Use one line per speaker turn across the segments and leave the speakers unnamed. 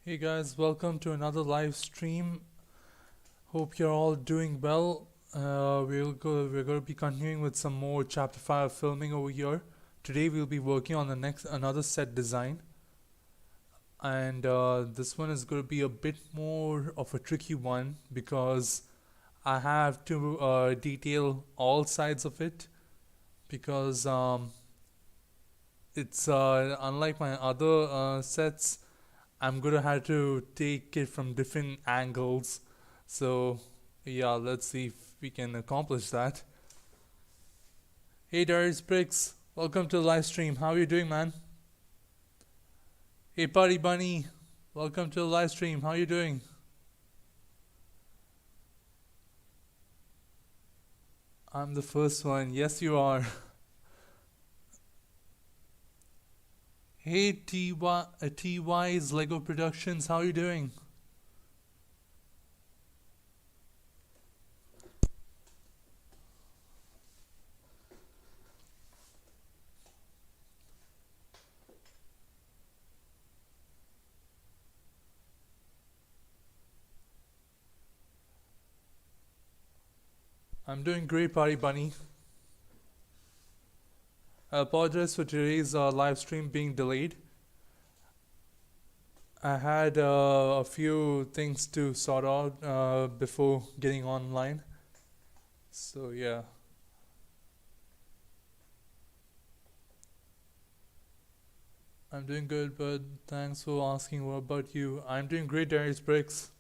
Hey guys, welcome to another live stream. Hope you're all doing well. We're going to be continuing with some more chapter 5 filming over here. Today we'll be working on the next another set design, and this one is going to be a bit more of a tricky one because I have to detail all sides of it because it's unlike my other sets. I'm gonna have to take it from different angles. So yeah, let's see if we can accomplish that. Hey Darius Bricks, welcome to the live stream. How are you doing, man? Hey Buddy Bunny, welcome to the live stream. How are you doing? I'm the first one. Yes, you are. Hey TY's Lego Productions. How are you doing? I'm doing great, Party Bunny. I apologize for today's live stream being delayed. I had a few things to sort out before getting online. So, yeah. I'm doing good, but thanks for asking. What about you? I'm doing great, Darius Bricks.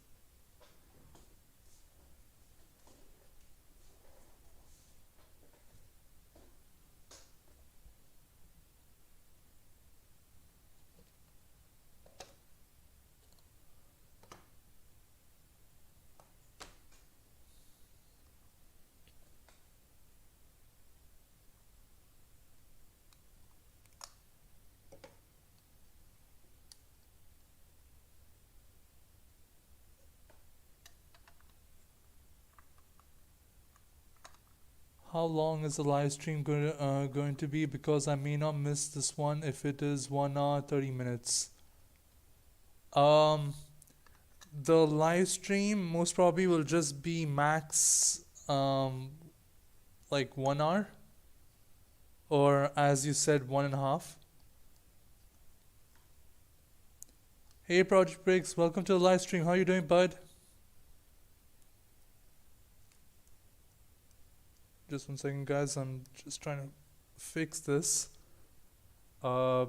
How long is the live stream going to be? Because I may not miss this one if it is 1 hour 30 minutes. Um, the live stream most probably will just be max like 1 hour, or as you said, 1.5. Hey Project Breaks, welcome to the live stream. How you doing, bud? Just 1 second, guys. I'm just trying to fix this. Uh,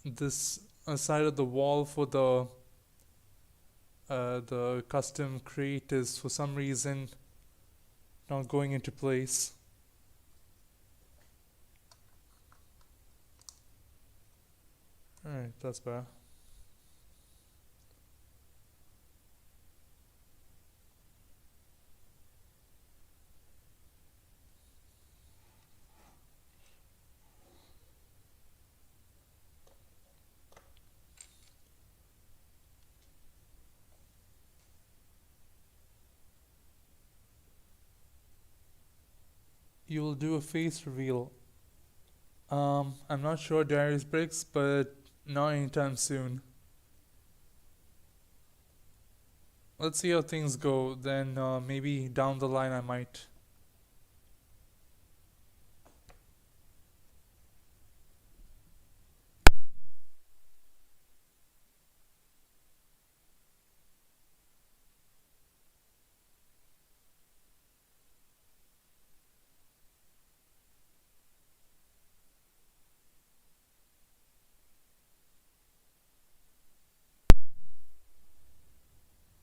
this side of the wall for the custom crate is for some reason not going into place. Alright, that's better. You will do a face reveal. I'm not sure, Darius Bricks, but not anytime soon. Let's see how things go. Then maybe down the line I might.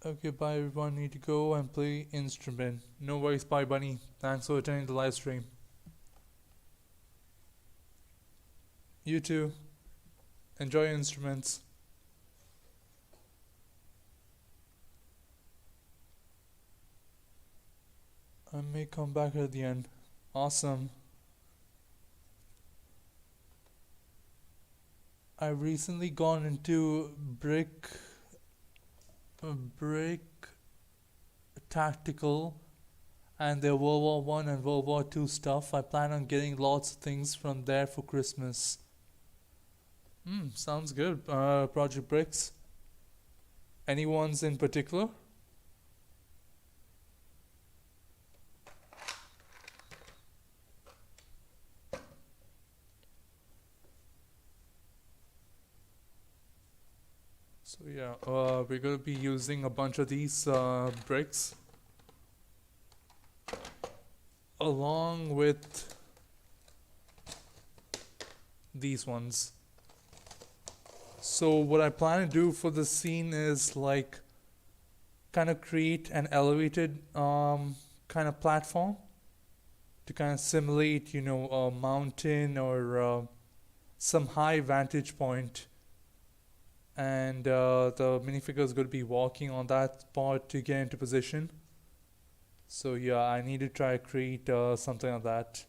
Okay, bye everyone. Need to go and play instrument. No worries, bye bunny. Thanks for attending the live stream. You too. Enjoy your instruments. I may come back at the end. Awesome. I've recently gone into brick tactical and their World War One and World War Two stuff. I plan on getting lots of things from there for Christmas. Sounds good. Project Bricks. Anyone's in particular? So yeah, we're gonna be using a bunch of these bricks along with these ones. So what I plan to do for the scene is like kind of create an elevated kind of platform to kind of simulate, a mountain or some high vantage point, and the minifigure is going to be walking on that spot to get into position. So yeah, I need to try to create something like that.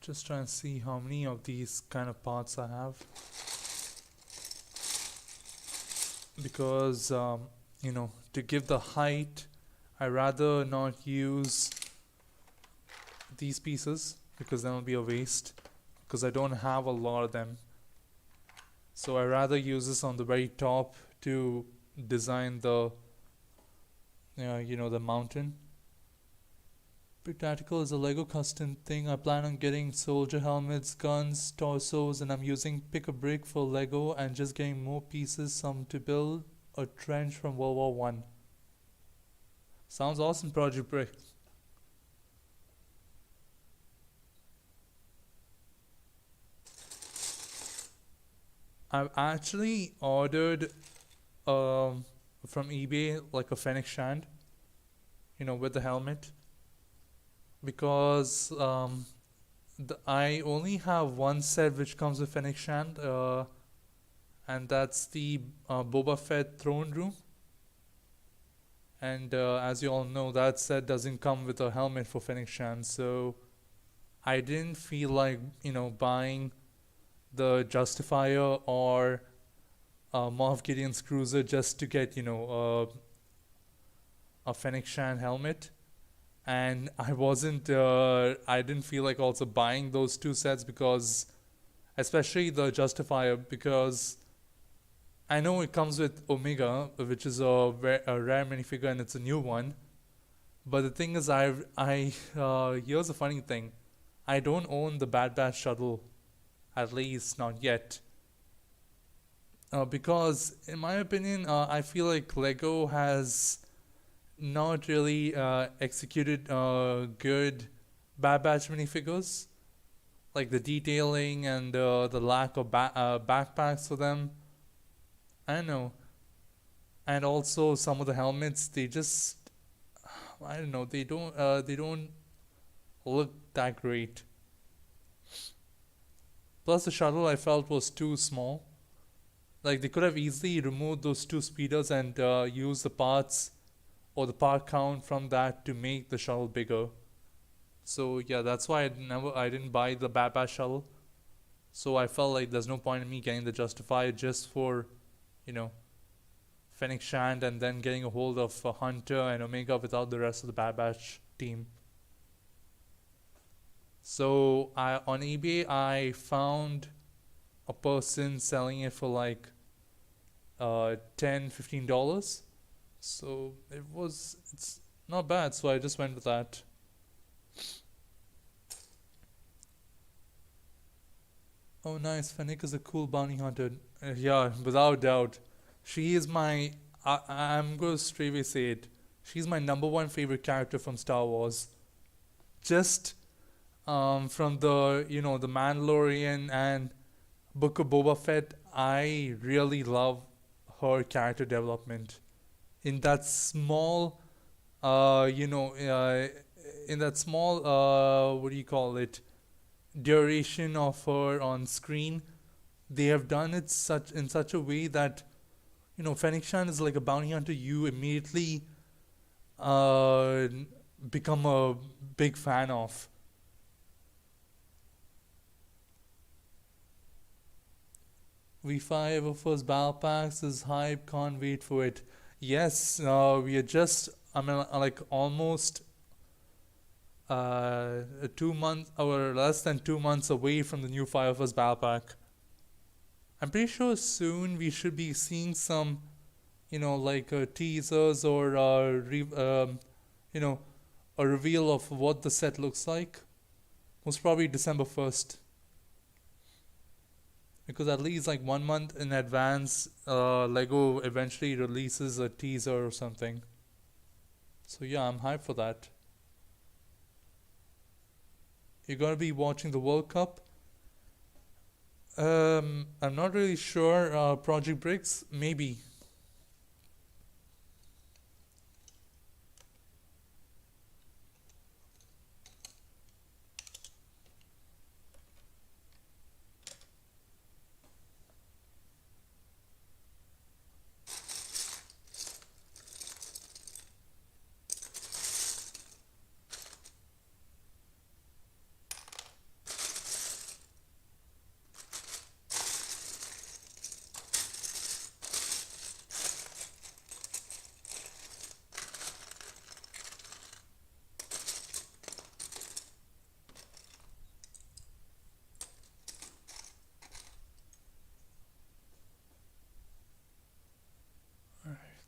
Just trying to see how many of these kind of parts I have, because to give the height, I rather not use these pieces because then it'll be a waste, because I don't have a lot of them. So I rather use this on the very top to design the the mountain. Brick Tactical is a Lego custom thing. I plan on getting soldier helmets, guns, torsos, and I'm using pick a brick for Lego and just getting more pieces, some to build a trench from World War One. Sounds awesome, Project Brick. I've actually ordered from eBay like a Fennec Shand, with the helmet, because I only have one set which comes with Fennec Shand, and that's the Boba Fett throne room. And as you all know, that set doesn't come with a helmet for Fennec Shand, so I didn't feel like buying the Justifier or Moff Gideon's cruiser just to get a Fennec Shand helmet. And I didn't feel like also buying those two sets, because especially the Justifier, because I know it comes with Omega, which is a rare minifigure and it's a new one. But the thing is, here's the funny thing: I don't own the Bad Batch shuttle, at least not yet. Because in my opinion, I feel like Lego has not really executed good Bad Batch minifigures, like the detailing and the lack of backpacks for them. I don't know, and also some of the helmets, they just, I don't know, they don't look that great. Plus the shuttle I felt was too small. Like they could have easily removed those two speeders and used the parts or the part count from that to make the shuttle bigger. So yeah, that's why I didn't buy the Bad Batch shuttle. So I felt like there's no point in me getting the Justifier just for, you know, Fennec Shand and then getting a hold of Hunter and Omega without the rest of the Bad Batch team. So on eBay I found a person selling it for like $10-15. So it's not bad, so I just went with that. Oh nice, Fennec is a cool bounty hunter. Yeah, without doubt. She is I'm going to straightway say it. She's my number one favorite character from Star Wars. just from the the Mandalorian and Book of Boba Fett, I really love her character development in that small, in that small, what do you call it, duration of her on screen. They have done it such in such a way that Fennec Shan is like a bounty hunter. You immediately uh, become a big fan of. V5 of first battle packs is hype. Can't wait for it. Yes, we are just. I mean, like almost 2 months or less than 2 months away from the new Fire First battle pack. I'm pretty sure soon we should be seeing some, like teasers or you know, a reveal of what the set looks like. Most probably December 1st, because at least like 1 month in advance, Lego eventually releases a teaser or something. So yeah, I'm hyped for that. You're gonna be watching the World Cup. I'm not really sure. Project Bricks, maybe.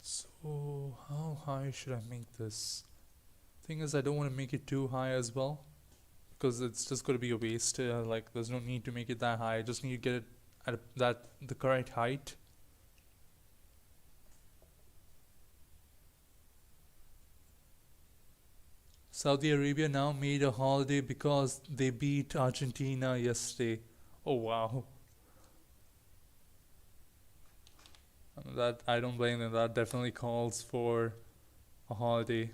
So how high should I make this? Thing is, I don't want to make it too high as well, because it's just going to be a waste. Like, there's no need to make it that high. I just need to get it at that the correct height. Saudi Arabia now made a holiday because they beat Argentina yesterday. Oh wow, that I don't blame them. That definitely calls for a holiday.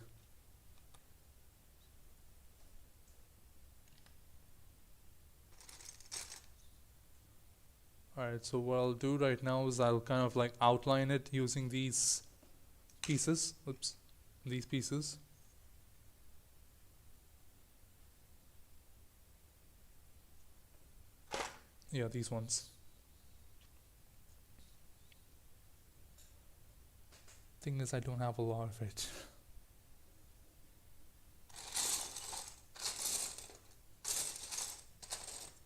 Alright, so what I'll do right now is I'll kind of like outline it using these pieces. Oops, these pieces. Yeah, these ones. Thing is, I don't have a lot of it.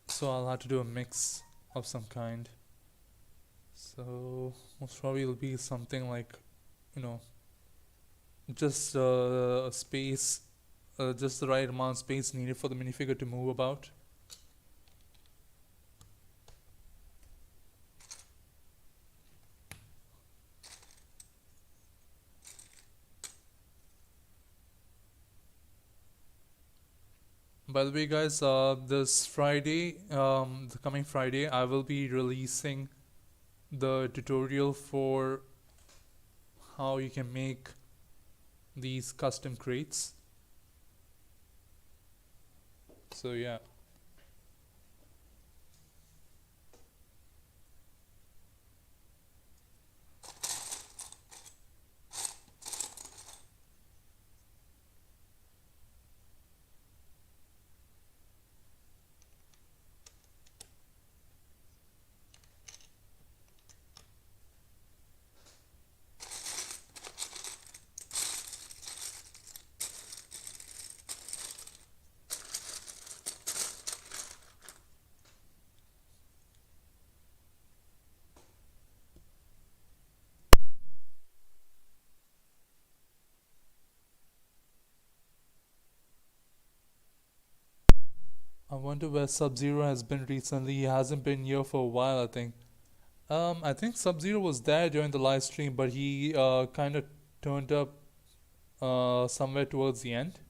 So I'll have to do a mix of some kind. So most probably it'll be something like, you know, just a space, just the right amount of space needed for the minifigure to move about. By the way, guys, this Friday, the coming Friday, I will be releasing the tutorial for how you can make these custom crates. So yeah. I wonder where Sub-Zero has been recently. He hasn't been here for a while, I think. I think Sub-Zero was there during the live stream, but he kind of turned up somewhere towards the end.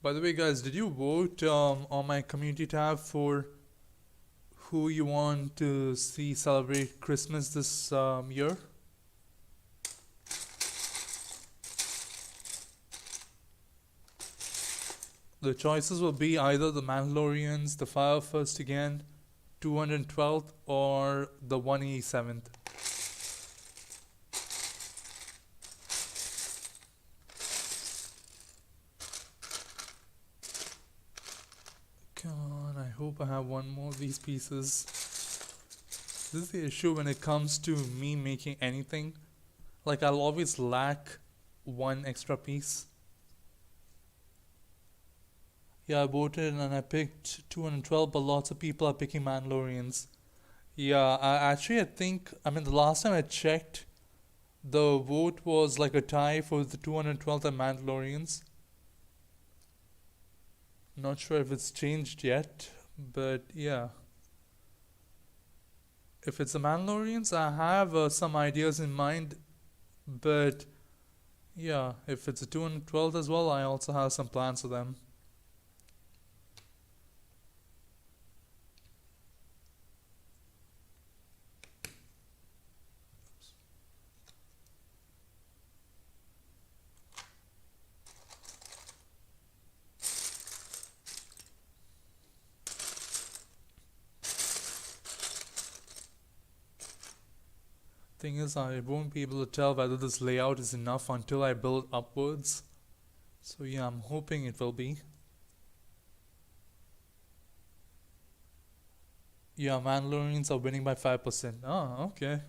By the way, guys, did you vote on my community tab for who you want to see celebrate Christmas this year? The choices will be either the Mandalorians, the Fire First again, 212th, or the 187th. Come on, I hope I have one more of these pieces. This is the issue when it comes to me making anything. Like, I'll always lack one extra piece. Yeah, I voted and I picked 212, but lots of people are picking Mandalorians. Yeah, I think, I mean, the last time I checked, the vote was like a tie for the 212th and Mandalorians. Not sure if it's changed yet, but yeah. If it's the Mandalorians, I have some ideas in mind, but yeah, if it's the 212th as well, I also have some plans for them. Thing is, I won't be able to tell whether this layout is enough until I build upwards. So yeah, I'm hoping it will be. Yeah, Mandalorians are winning by 5%. Oh, okay.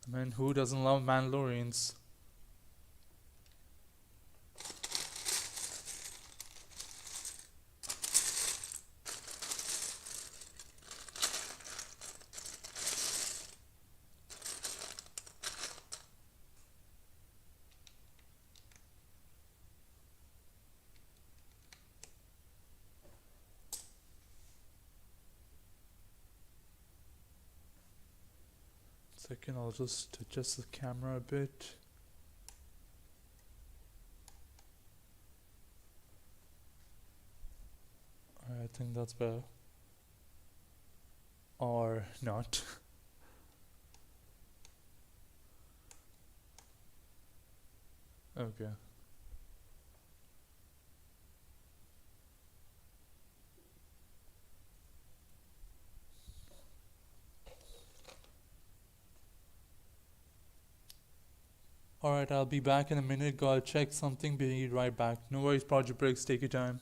I mean, who doesn't love Mandalorians? Second, I'll just adjust the camera a bit. I think that's better. Or not. Okay. Alright, I'll be back in a minute. Gotta check something, be right back. No worries, Project Breaks, take your time.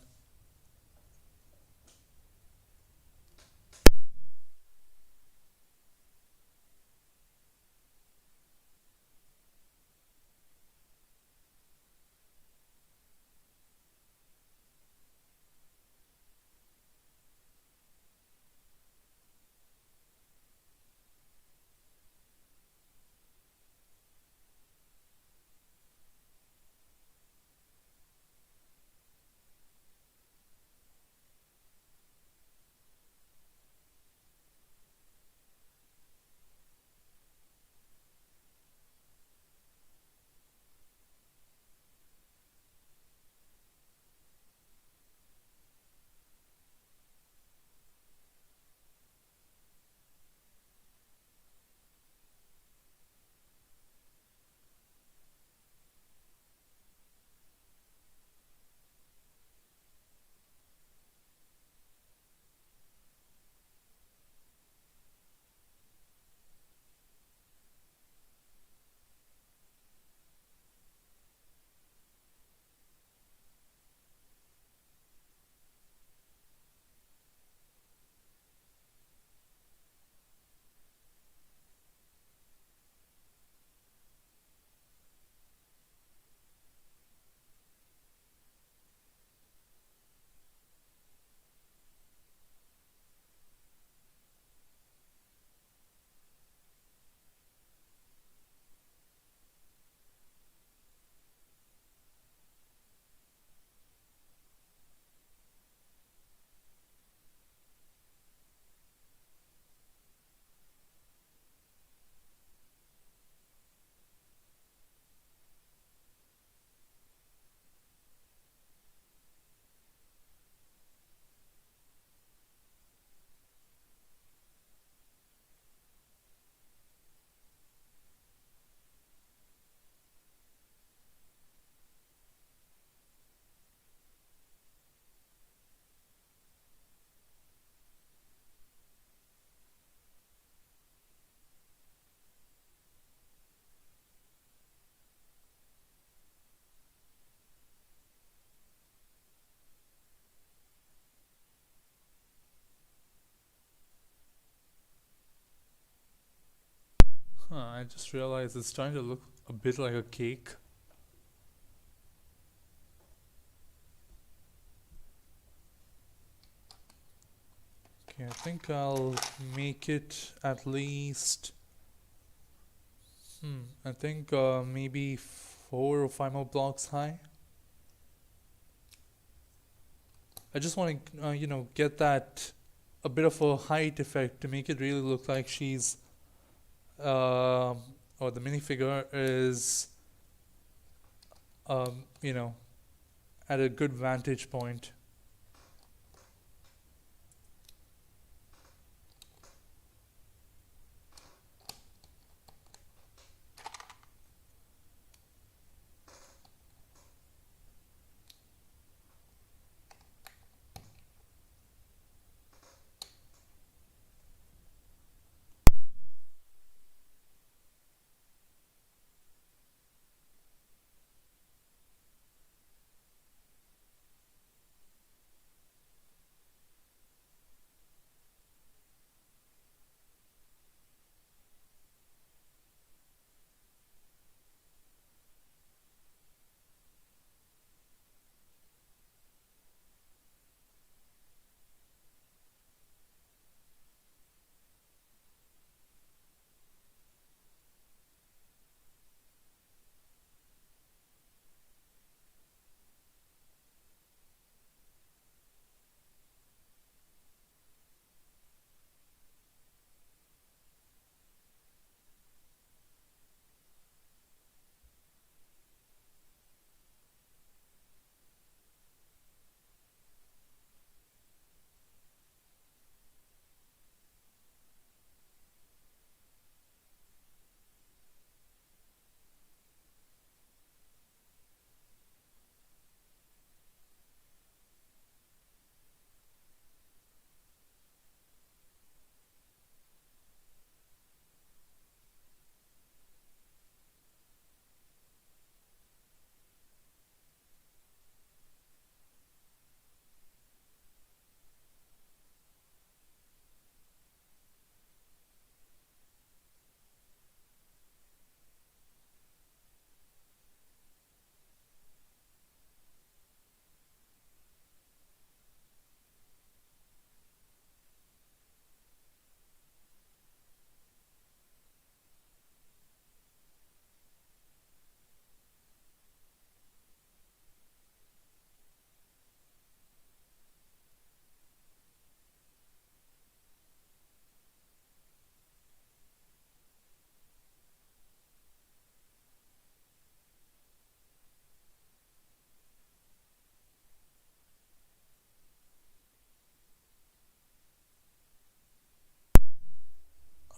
I just realized it's starting to look a bit like a cake. Okay, I think I'll make it at least. I think maybe 4 or 5 more blocks high. I just want to, get that a bit of a height effect to make it really look like she's, or the minifigure is, um, you know, at a good vantage point.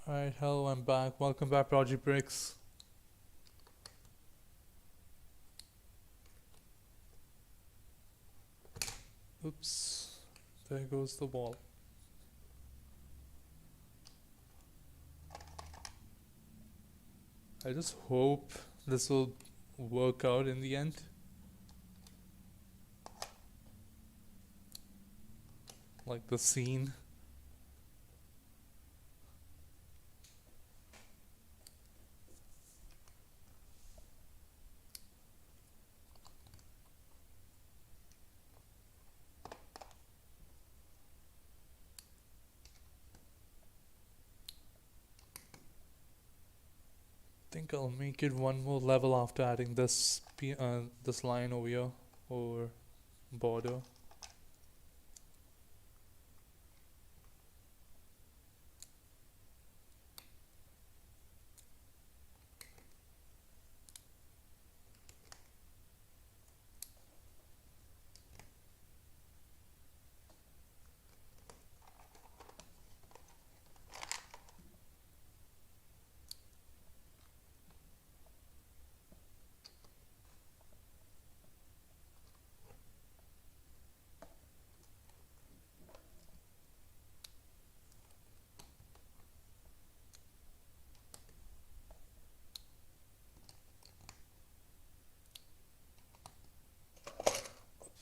Alright, hello, I'm back. Welcome back, Project Bricks. Oops, there goes the wall. I just hope this will work out in the end. Like the scene. I think I'll make it one more level after adding this line over here, or border.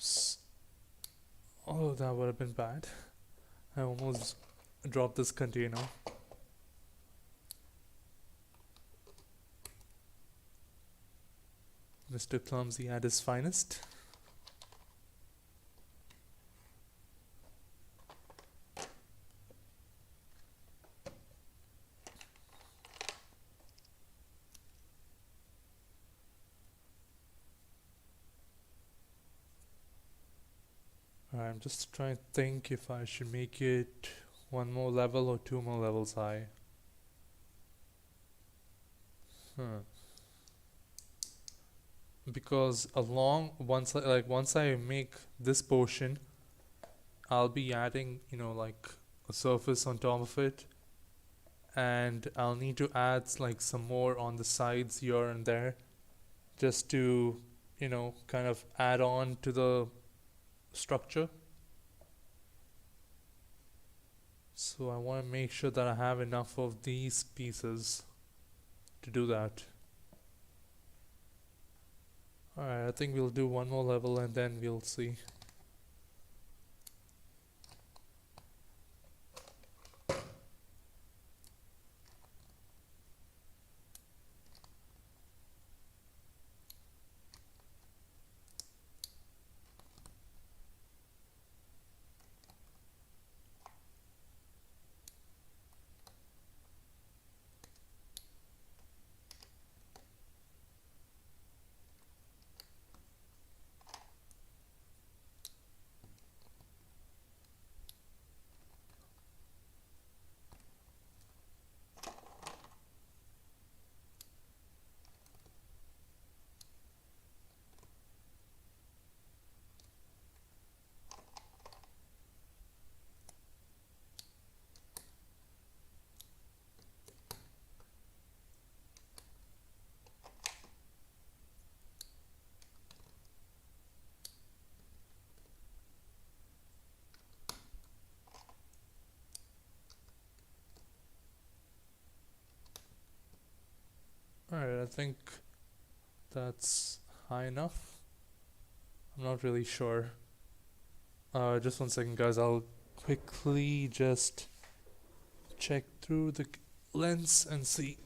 Oops. Oh, that would have been bad. I almost dropped this container. Mr. Clumsy at his finest. I'm just trying to think if I should make it one more level or two more levels high. Because once I make this portion, I'll be adding, like a surface on top of it, and I'll need to add like some more on the sides here and there, just to, kind of add on to the structure. So I want to make sure that I have enough of these pieces to do that. Alright, I think we'll do one more level and then we'll see. Alright, I think that's high enough. I'm not really sure. Just 1 second, guys. I'll quickly just check through the lens and see.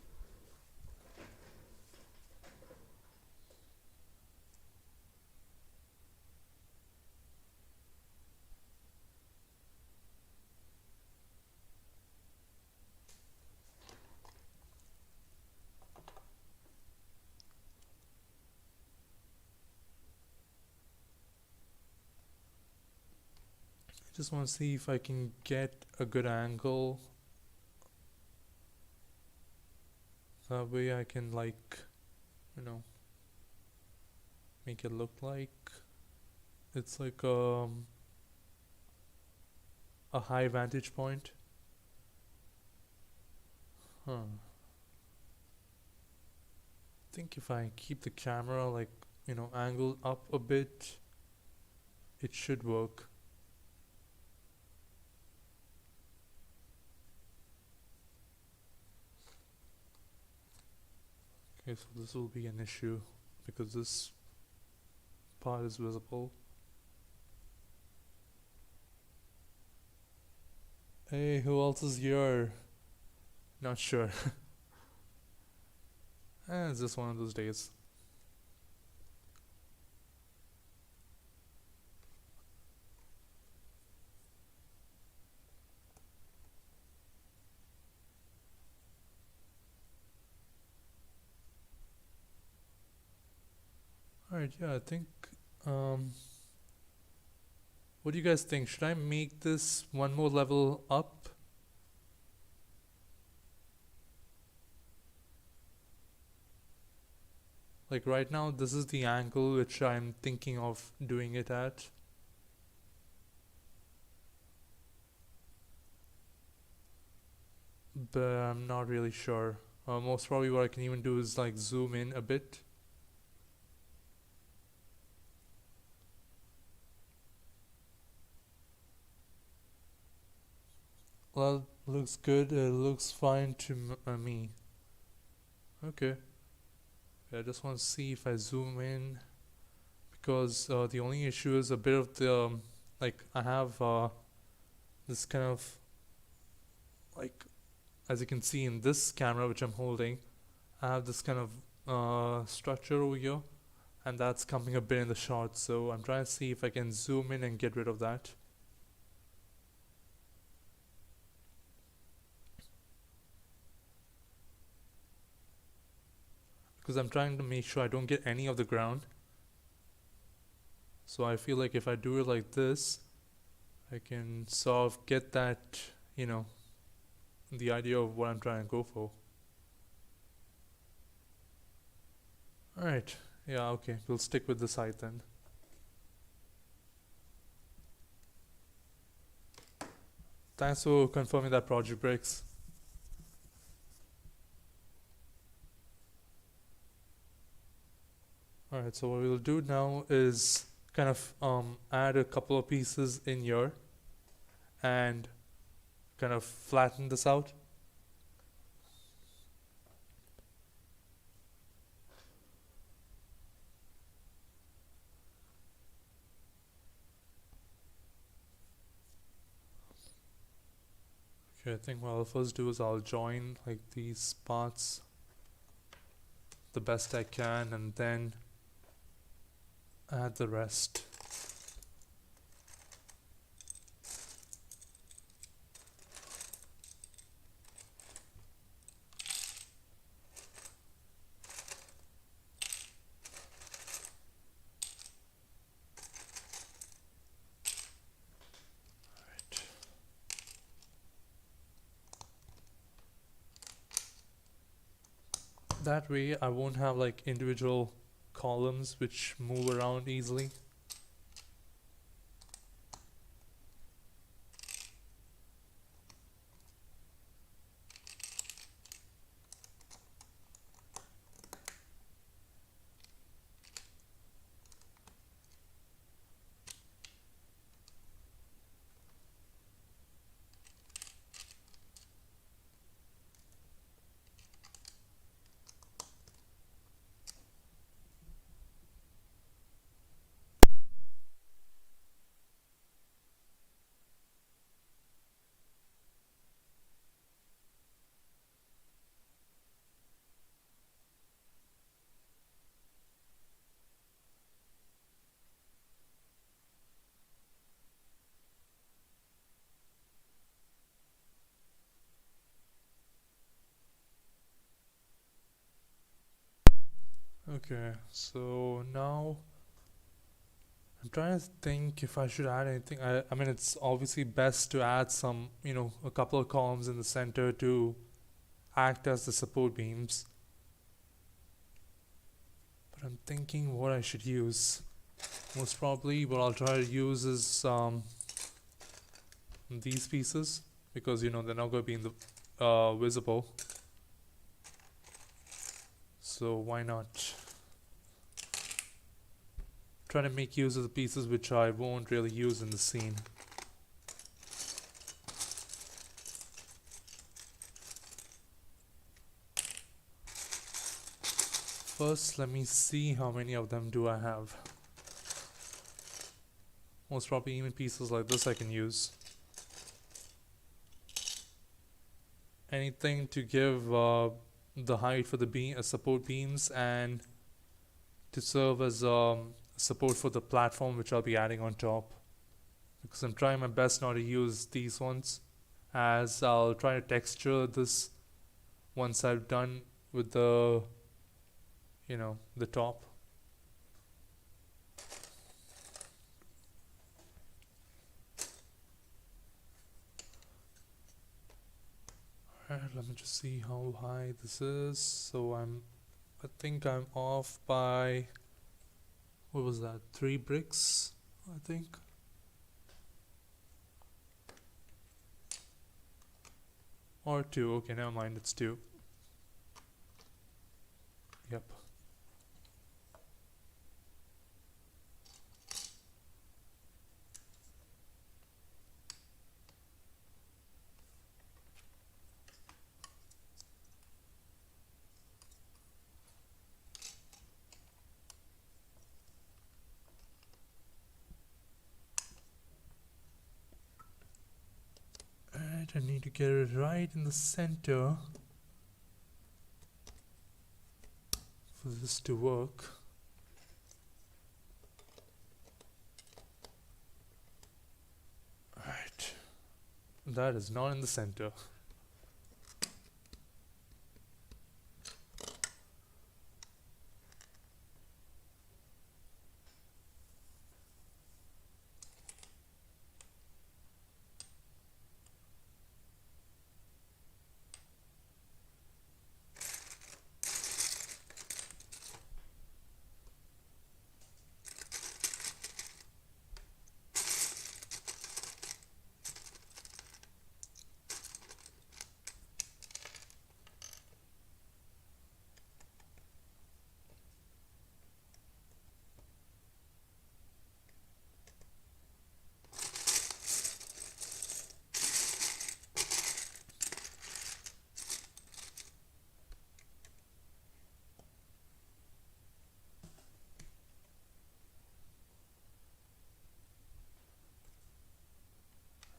Just want to see if I can get a good angle. That way I can, like, make it look like it's like a high vantage point. I think if I keep the camera like, angled up a bit, it should work. Okay, so this will be an issue because this part is visible. Hey, who else is here? Not sure. It's just one of those days. Alright, yeah, I think, what do you guys think? Should I make this one more level up? Like right now, this is the angle which I'm thinking of doing it at. But I'm not really sure. Most probably what I can even do is like zoom in a bit. Well, looks good. It looks fine to me. Okay. I just want to see if I zoom in, because the only issue is a bit of the like I have this kind of, like, as you can see in this camera which I'm holding, I have this kind of structure over here, and that's coming a bit in the shot, so I'm trying to see if I can zoom in and get rid of that. Because I'm trying to make sure I don't get any of the ground. So I feel like if I do it like this, I can sort of get that, the idea of what I'm trying to go for. Alright, yeah, okay, we'll stick with this height then. Thanks for confirming that, Project Bricks. Alright, so what we'll do now is kind of add a couple of pieces in here and kind of flatten this out. Okay, I think what I'll first do is I'll join like these parts the best I can and then add the rest. That way I won't have like individual columns which move around easily. Okay, so now I'm trying to think if I should add anything. I mean, it's obviously best to add some, a couple of columns in the center to act as the support beams. But I'm thinking what I should use. Most probably what I'll try to use is these pieces because, they're not going to be in the visible. So why not try to make use of the pieces which I won't really use in the scene. First, let me see how many of them do I have. Most probably even pieces like this I can use. Anything to give the height for the support beams and to serve as support for the platform which I'll be adding on top. Because I'm trying my best not to use these ones, as I'll try to texture this once I've done with the the top. Alright, let me just see how high this is. So I think I'm off by, what was that, 3 bricks I think. Or 2, okay, never mind, it's 2. Yep. I need to get it right in the center for this to work. That is not in the center.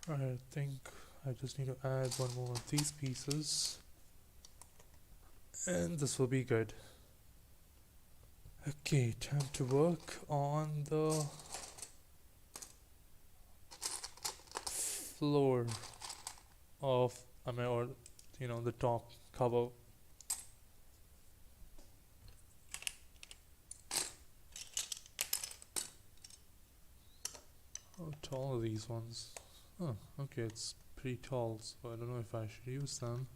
I think I just need to add one more of these pieces. And this will be good. Okay, time to work on the floor of, or the top cover. How tall are these ones? Oh, okay, it's pretty tall, so I don't know if I should use them.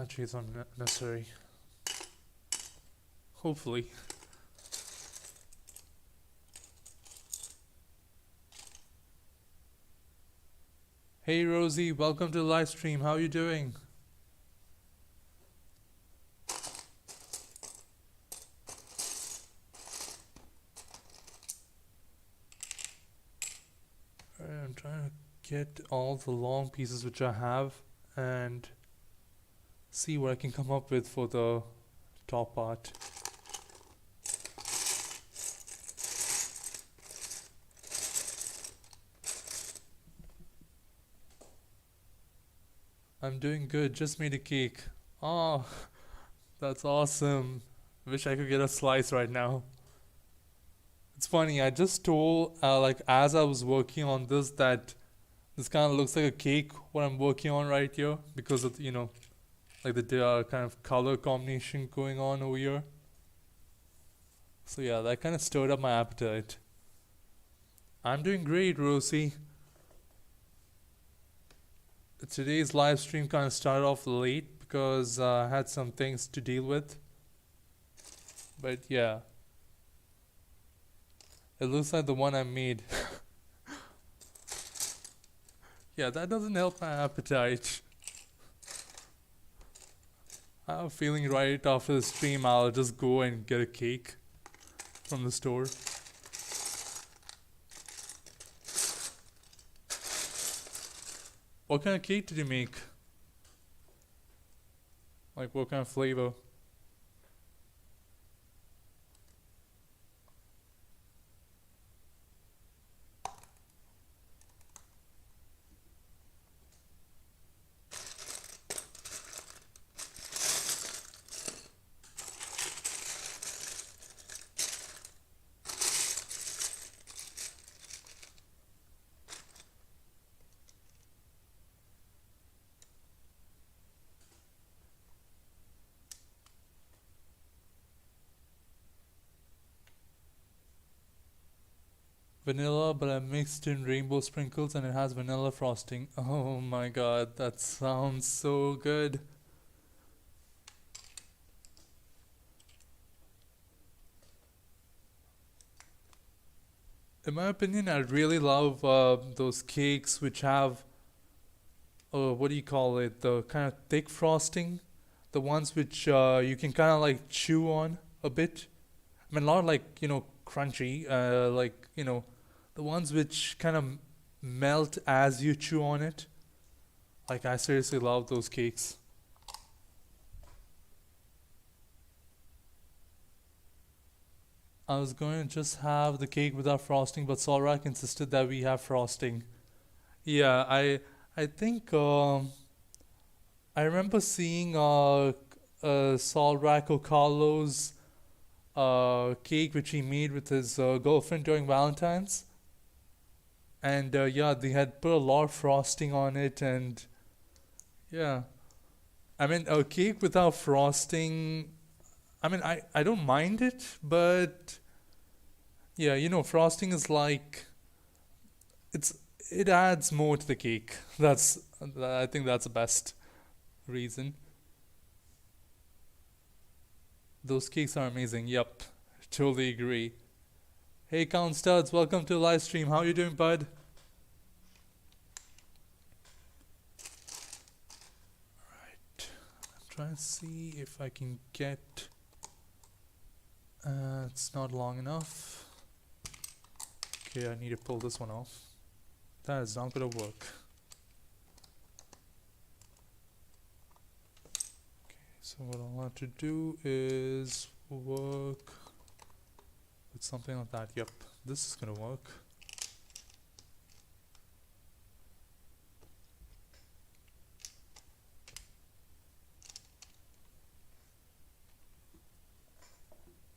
Actually, it's not necessary. Hopefully. Hey Rosie, welcome to the live stream. How are you doing? I'm trying to get all the long pieces which I have and see what I can come up with for the top part. I'm doing good, just made a cake. Oh, that's awesome. Wish I could get a slice right now. It's funny, I just told, like, as I was working on this, that this kind of looks like a cake, what I'm working on right here, because of, like the kind of color combination going on over here. So yeah, that kind of stirred up my appetite. I'm doing great, Rosie. Today's live stream kind of started off late because I had some things to deal with. But yeah. It looks like the one I made. Yeah, that doesn't help my appetite. I have a feeling right after the stream I'll just go and get a cake from the store. What kind of cake did you make? Like what kind of flavor? Vanilla, but I mixed in rainbow sprinkles and it has vanilla frosting. Oh my god, that sounds so good. In my opinion, I really love those cakes which have, what do you call it, the kind of thick frosting. The ones which you can kind of like chew on a bit. I mean, not like, crunchy, like, the ones which kind of melt as you chew on it. Like, I seriously love those cakes. I was going to just have the cake without frosting, but Solrak insisted that we have frosting. Yeah, I think I remember seeing Solrak or Carlos cake which he made with his girlfriend during Valentine's. And yeah, they had put a lot of frosting on it, and yeah, I mean, a cake without frosting. I mean, I don't mind it, but yeah, frosting is like it's it adds more to the cake. I think that's the best reason. Those cakes are amazing. Yep, totally agree. Hey, Count Studs, welcome to the live stream. How you doing, bud? Right, I'm trying to see if I can get. It's not long enough. Okay, I need to pull this one off. That is not gonna work. So what I'll have to do is work with something like that. Yep, this is gonna work.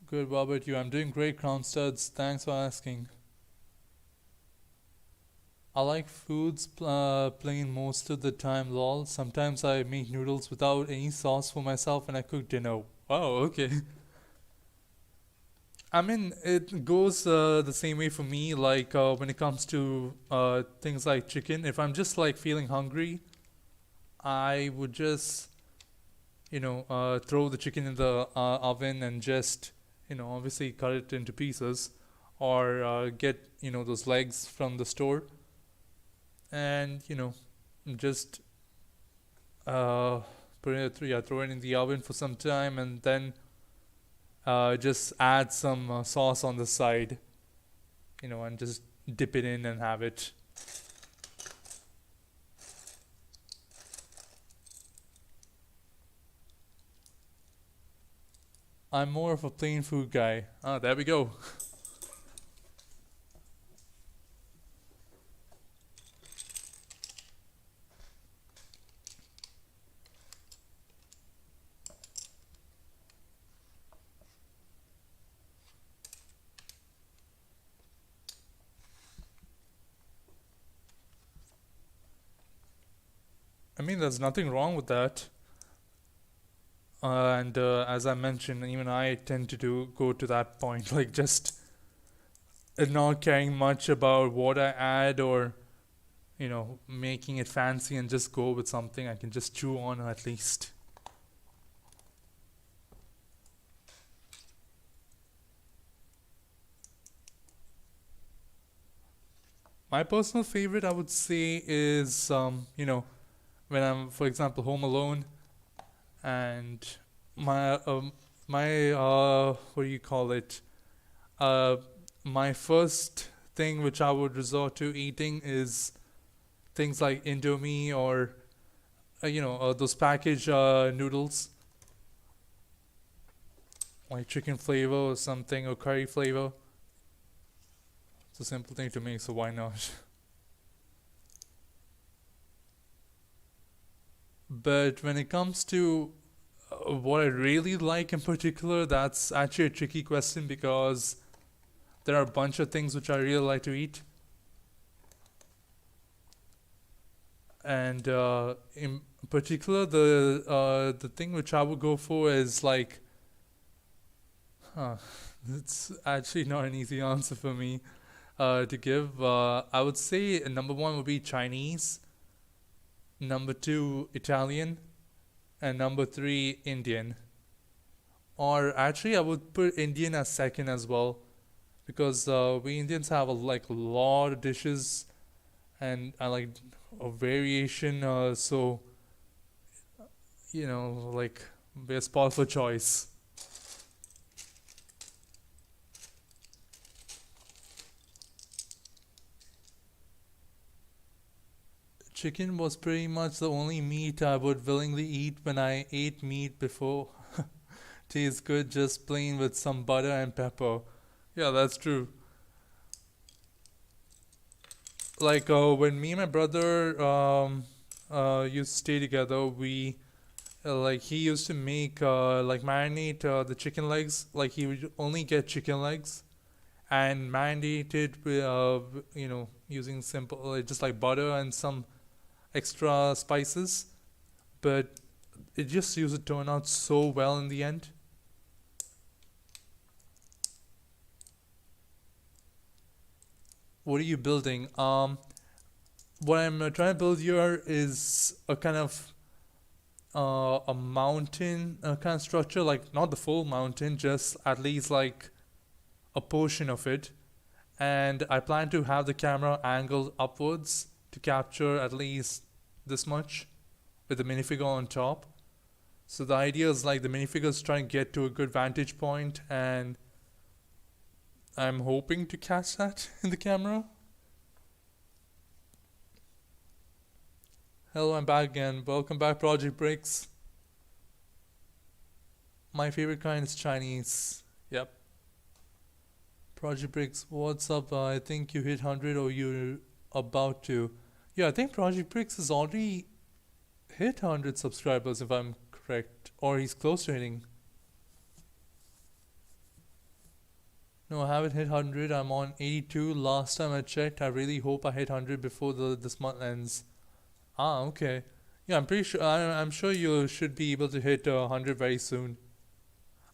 Good, Robert. I'm doing great, Crown Studs. Thanks for asking. I like foods plain most of the time, lol. Sometimes I make noodles without any sauce for myself and I cook dinner. Wow, okay. I mean, it goes the same way for me, like when it comes to things like chicken. If I'm just like feeling hungry, I would just, throw the chicken in the oven and just, obviously cut it into pieces or get, those legs from the store and just uh throw it in the oven for some time and then just add some sauce on the side, and just dip it in and have it. I'm more of a plain food guy. Ah, there we go. I mean, there's nothing wrong with that. And as I mentioned, even I tend to go to that point, like just not caring much about what I add or making it fancy and just go with something I can just chew on at least. My personal favorite, I would say, is when I'm, for example, home alone, and my what do you call it? Uh, my first thing which I would resort to eating is things like Indomie or those packaged noodles like chicken flavor or something or curry flavor. It's a simple thing to make, so why not? But when it comes to what I really like in particular, that's actually a tricky question because there are a bunch of things which I really like to eat. And in particular, the thing which I would go for is like, huh, it's actually not an easy answer for me to give. I would say number one would be Chinese, number two Italian, and number three Indian. Or actually, I would put Indian as second as well because we Indians have like a lot of dishes and I like a variation. So like we're a spot for choice. Chicken was pretty much the only meat I would willingly eat when I ate meat before. Tastes good just plain with some butter and pepper. Yeah, that's true. Like when me and my brother used to stay together, we Like he used to make like marinate the chicken legs. Like he would only get chicken legs and marinate it with using simple just like butter and some extra spices. But it just used to turn out so well in the end. What are you building? What I'm trying to build here is a kind of a mountain kind of structure, like not the full mountain, just at least like a portion of it. And I plan to have the camera angled upwards to capture at least this much with the minifigure on top. So the idea is like the minifigure is trying to get to a good vantage point, and I'm hoping to catch that in the camera. Hello, I'm back again. Welcome back, Project Bricks. My favorite kind is Chinese. Yep. Project Bricks, what's up? I think you hit 100 or you're about to. Yeah, I think Project Bricks has already hit 100 subscribers if I'm correct. Or he's close to hitting. No, I haven't hit 100. I'm on 82. Last time I checked, I really hope I hit 100 before this month ends. Ah, okay. Yeah, I'm pretty sure. I'm sure you should be able to hit 100 very soon.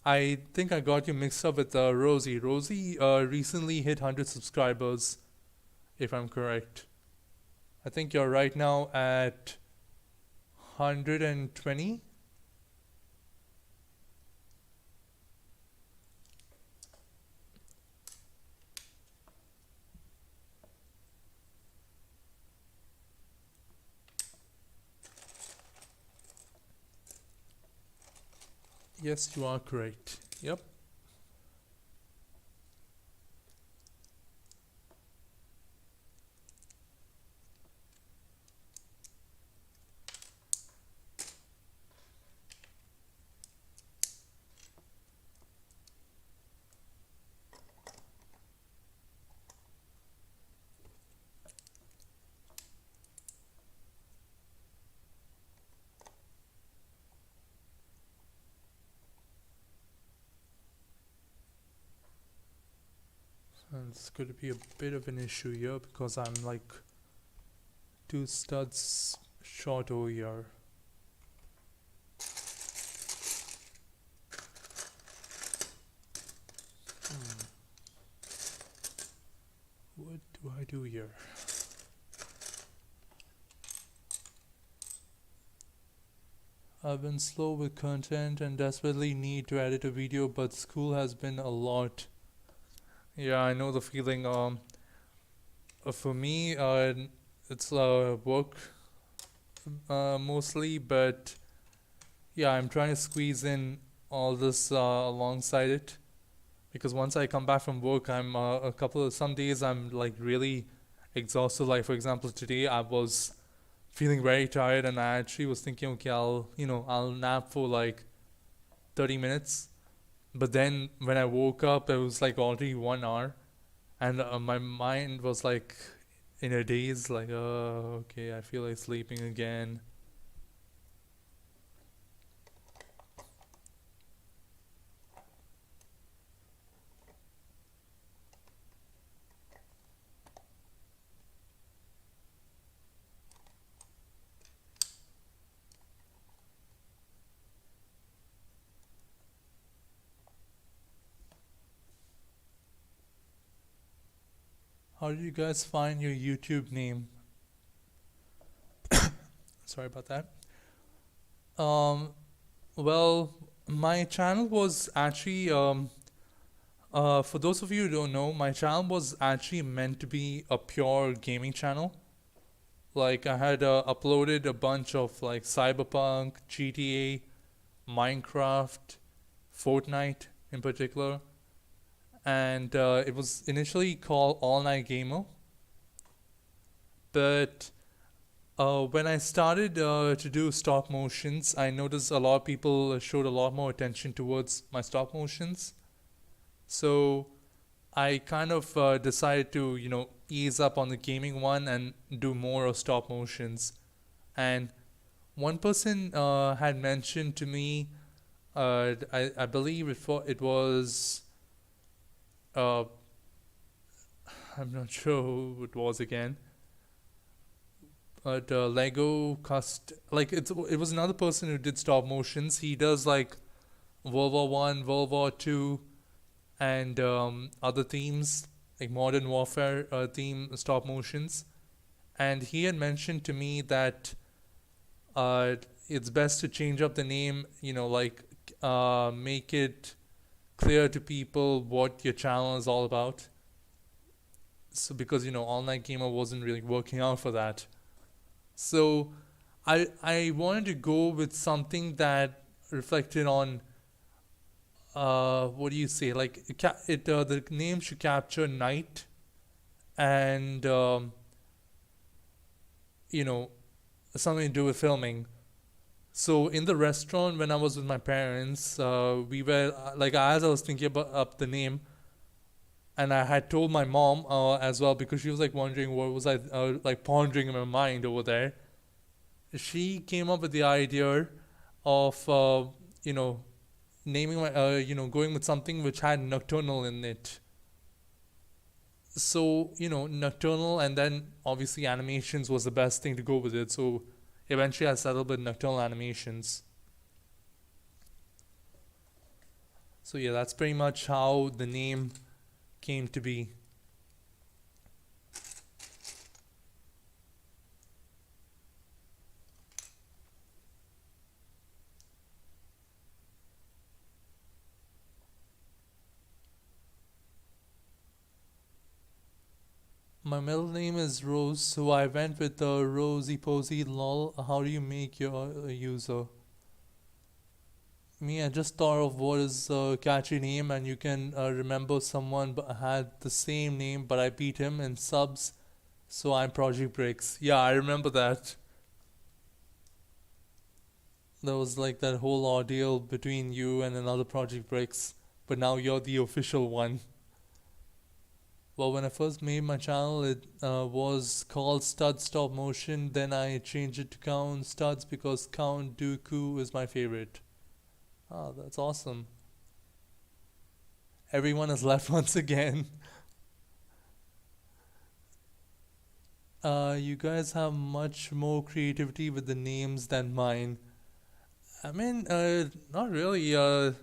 I think I got you mixed up with Rosie. Rosie recently hit 100 subscribers, if I'm correct. I think you're right now at 120. Yes, you are correct. Yep. And it's going to be a bit of an issue here because I'm like 2 studs short over here. What do I do here? I've been slow with content and desperately need to edit a video, but school has been a lot. Yeah, I know the feeling. For me, it's work mostly, but yeah, I'm trying to squeeze in all this alongside it, because once I come back from work, I'm some days I'm like really exhausted. Like for example, today I was feeling very tired, and I actually was thinking, okay, I'll nap for like 30 minutes. But then when I woke up, it was like already 1 hour, and my mind was like in a daze, like, oh, okay, I feel like sleeping again. How did you guys find your YouTube name? Sorry about that. Um, well, my channel was actually for those of you who don't know, my channel was actually meant to be a pure gaming channel. Like I had uploaded a bunch of like Cyberpunk, GTA, Minecraft, Fortnite in particular, and it was initially called All Night Gamer. But when I started to do stop motions, I noticed a lot of people showed a lot more attention towards my stop motions. So I kind of decided to, ease up on the gaming one and do more of stop motions. And one person had mentioned to me, I believe it was, uh, I'm not sure who it was again, but it was another person who did stop motions. He does like World War One, World War Two, and other themes like modern warfare theme stop motions. And he had mentioned to me that it's best to change up the name. Make it clear to people what your channel is all about. So because All Night Gamer wasn't really working out for that. So I wanted to go with something that reflected on what do you say, like the name should capture night and you know something to do with filming. So in the restaurant when I was with my parents, we were like as I was thinking about up the name, and I had told my mom as well because she was like wondering what was I like pondering in my mind over there. She came up with the idea of you know naming my going with something which had nocturnal in it. So nocturnal, and then obviously animations was the best thing to go with it. So eventually I settled with nocturnal animations. So yeah, that's pretty much how the name came to be. My middle name is Rose, so I went with the Rosy Posy lol. How do you make your user? Me, I just thought of what is a catchy name, and you can remember someone but had the same name, but I beat him in subs, so I'm Project Bricks. Yeah, I remember that. There was like that whole ordeal between you and another Project Bricks, but now you're the official one. Well, when I first made my channel, it was called Stud Stop Motion. Then I changed it to Count Studs because Count Dooku is my favorite. Oh, that's awesome. Everyone has left once again. You guys have much more creativity with the names than mine. I mean, not really. It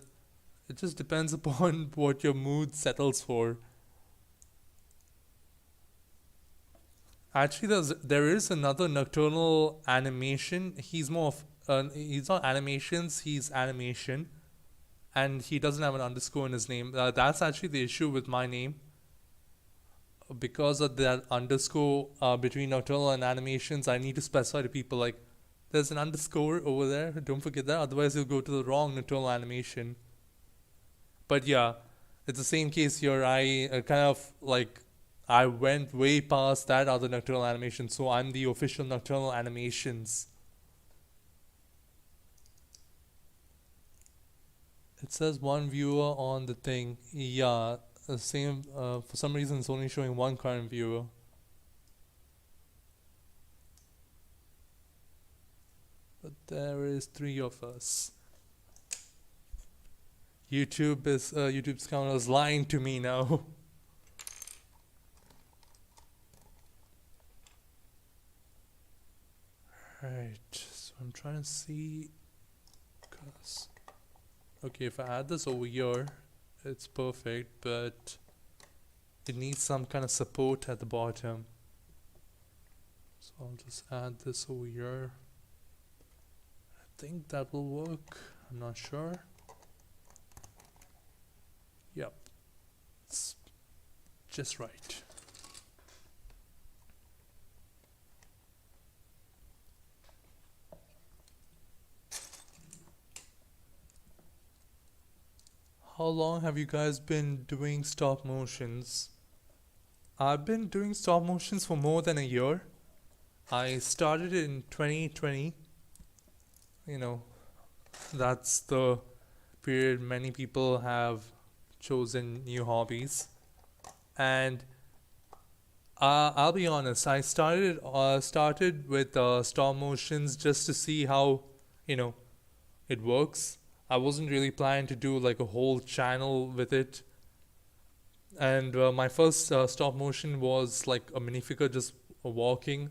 just depends upon what your mood settles for. Actually, there is another nocturnal animation. He's not animations. He's animation, and he doesn't have an underscore in his name. That's actually the issue with my name. Because of that underscore between nocturnal and animations, I need to specify to people like there's an underscore over there. Don't forget that. Otherwise, you'll go to the wrong nocturnal animation. But yeah, it's the same case here. I kind of like I went way past that other nocturnal animation, so I'm the official nocturnal animations. It says one viewer on the thing. Yeah, the same. For some reason, it's only showing one current viewer. But there is three of us. YouTube's counter is lying to me now. Right, so I'm trying to see, cause okay, if I add this over here, it's perfect, but it needs some kind of support at the bottom. So I'll just add this over here. I think that will work. I'm not sure. Yep, it's just right. How long have you guys been doing stop motions? I've been doing stop motions for more than a year. I started in 2020. You know, that's the period many people have chosen new hobbies. And I'll be honest. I started with stop motions just to see how you know it works. I wasn't really planning to do like a whole channel with it. And my first stop motion was like a minifigure just walking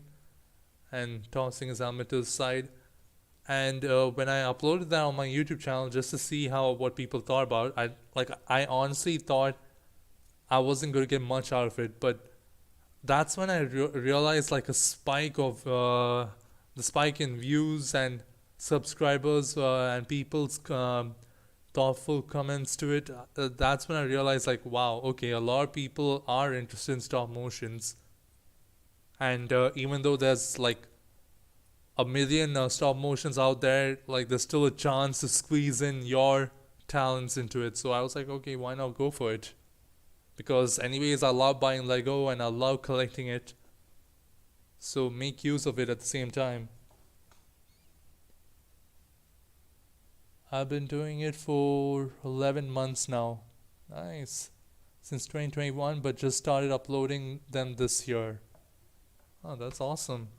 and tossing his helmet to the side. And when I uploaded that on my YouTube channel just to see how what people thought about it, I honestly thought I wasn't going to get much out of it, but that's when I realized like a spike of the spike in views and subscribers and people's thoughtful comments to it. That's when I realized like wow, okay, a lot of people are interested in stop motions, and even though there's like a million stop motions out there, like there's still a chance to squeeze in your talents into it. So I was like, okay, why not go for it? Because anyways, I love buying Lego and I love collecting it. So make use of it at the same time. I've been doing it for 11 months now. Nice. Since 2021, but just started uploading them this year. Oh, that's awesome.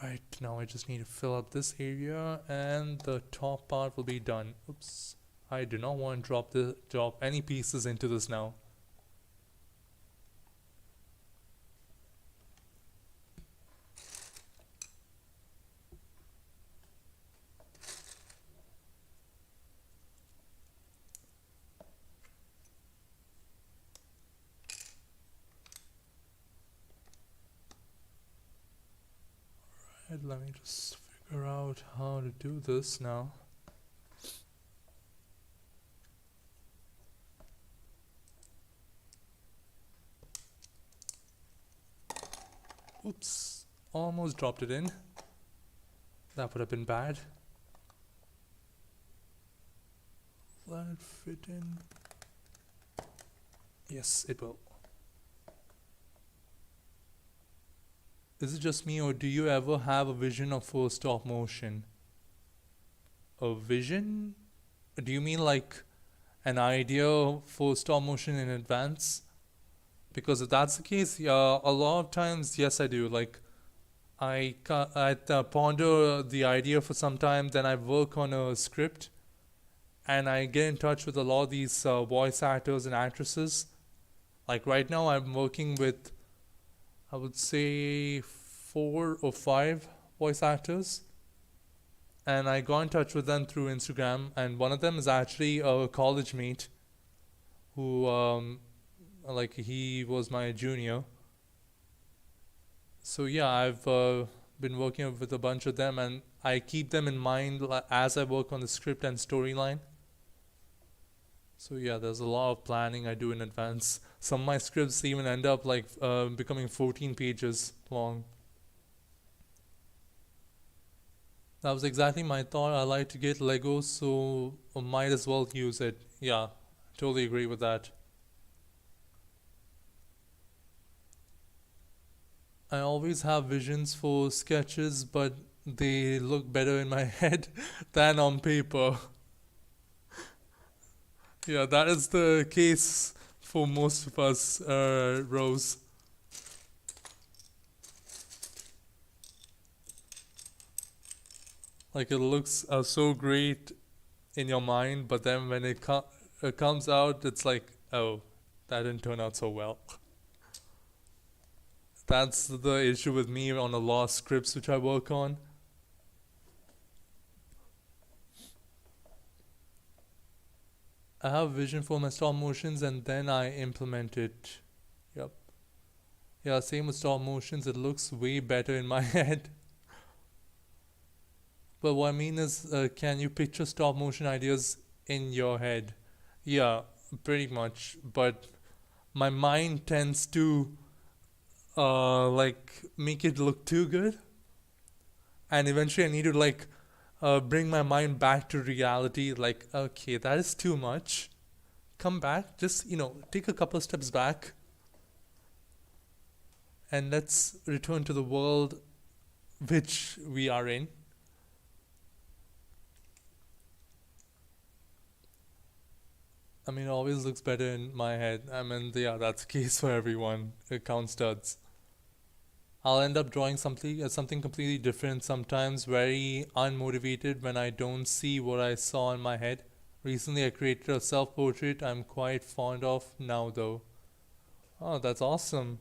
Right, now I just need to fill up this area and the top part will be done. Oops. I do not want to drop any pieces into this now. Right, let me just figure out how to do this now. Oops, almost dropped it in. That would have been bad. Let it fit in. Yes, it will. Is it just me or do you ever have a vision of full stop motion? A vision? Do you mean like an idea for stop motion in advance? Because if that's the case, yeah, a lot of times, yes, I do. Like, I ponder the idea for some time, then I work on a script, and I get in touch with a lot of these voice actors and actresses. Like right now, I'm working with, I would say, 4 or 5 voice actors, and I got in touch with them through Instagram, and one of them is actually a college mate who like he was my junior. So yeah, I've been working with a bunch of them, and I keep them in mind as I work on the script and storyline. So yeah, there's a lot of planning I do in advance. Some of my scripts even end up like becoming 14 pages long. That was exactly my thought. I like to get Legos, so I might as well use it. Yeah, totally agree with that. I always have visions for sketches, but they look better in my head than on paper. Yeah, that is the case for most of us, Rose. Like it looks so great in your mind, but then when it comes out, it's like, oh, that didn't turn out so well. That's the issue with me on a lot of scripts which I work on. I have vision for my stop motions and then I implement it. Yep. Yeah, same with stop motions. It looks way better in my head. But what I mean is, can you picture stop motion ideas in your head? Yeah, pretty much. But my mind tends to like make it look too good, and eventually I need to like bring my mind back to reality. Like, okay, that is too much. Come back, just take a couple of steps back, and let's return to the world which we are in. I mean, it always looks better in my head. I mean, yeah, that's the case for everyone. It counts studs. I'll end up drawing something completely different, sometimes very unmotivated when I don't see what I saw in my head. Recently, I created a self portrait I'm quite fond of now, though. Oh, that's awesome.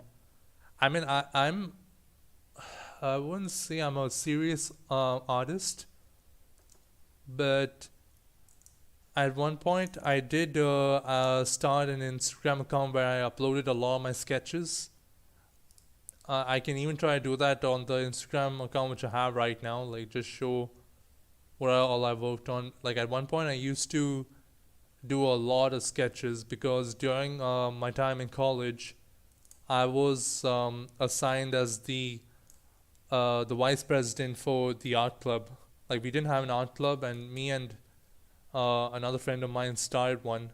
I mean, I wouldn't say I'm a serious artist, but at one point I did start an Instagram account where I uploaded a lot of my sketches. I can even try to do that on the Instagram account which I have right now, like just show what all I worked on. Like at one point, I used to do a lot of sketches because during my time in college, I was assigned as the vice president for the art club. Like we didn't have an art club, and me and another friend of mine started one.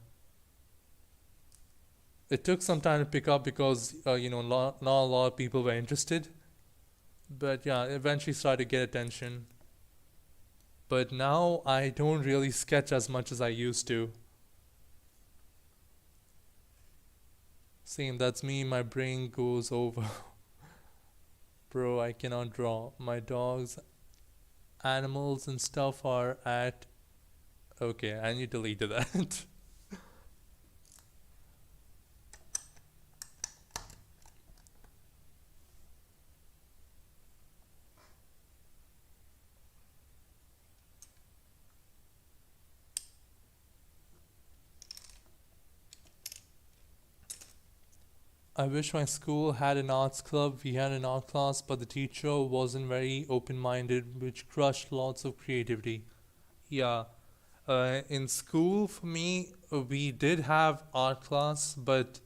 It took some time to pick up because not a lot of people were interested, but yeah, eventually started to get attention. But now I don't really sketch as much as I used to. Same, that's me. My brain goes over. Bro, I cannot draw. My dogs, animals, and stuff are at. Okay, I need to delete that. I wish my school had an arts club. We had an art class, but the teacher wasn't very open minded, which crushed lots of creativity. Yeah, in school for me, we did have art class, but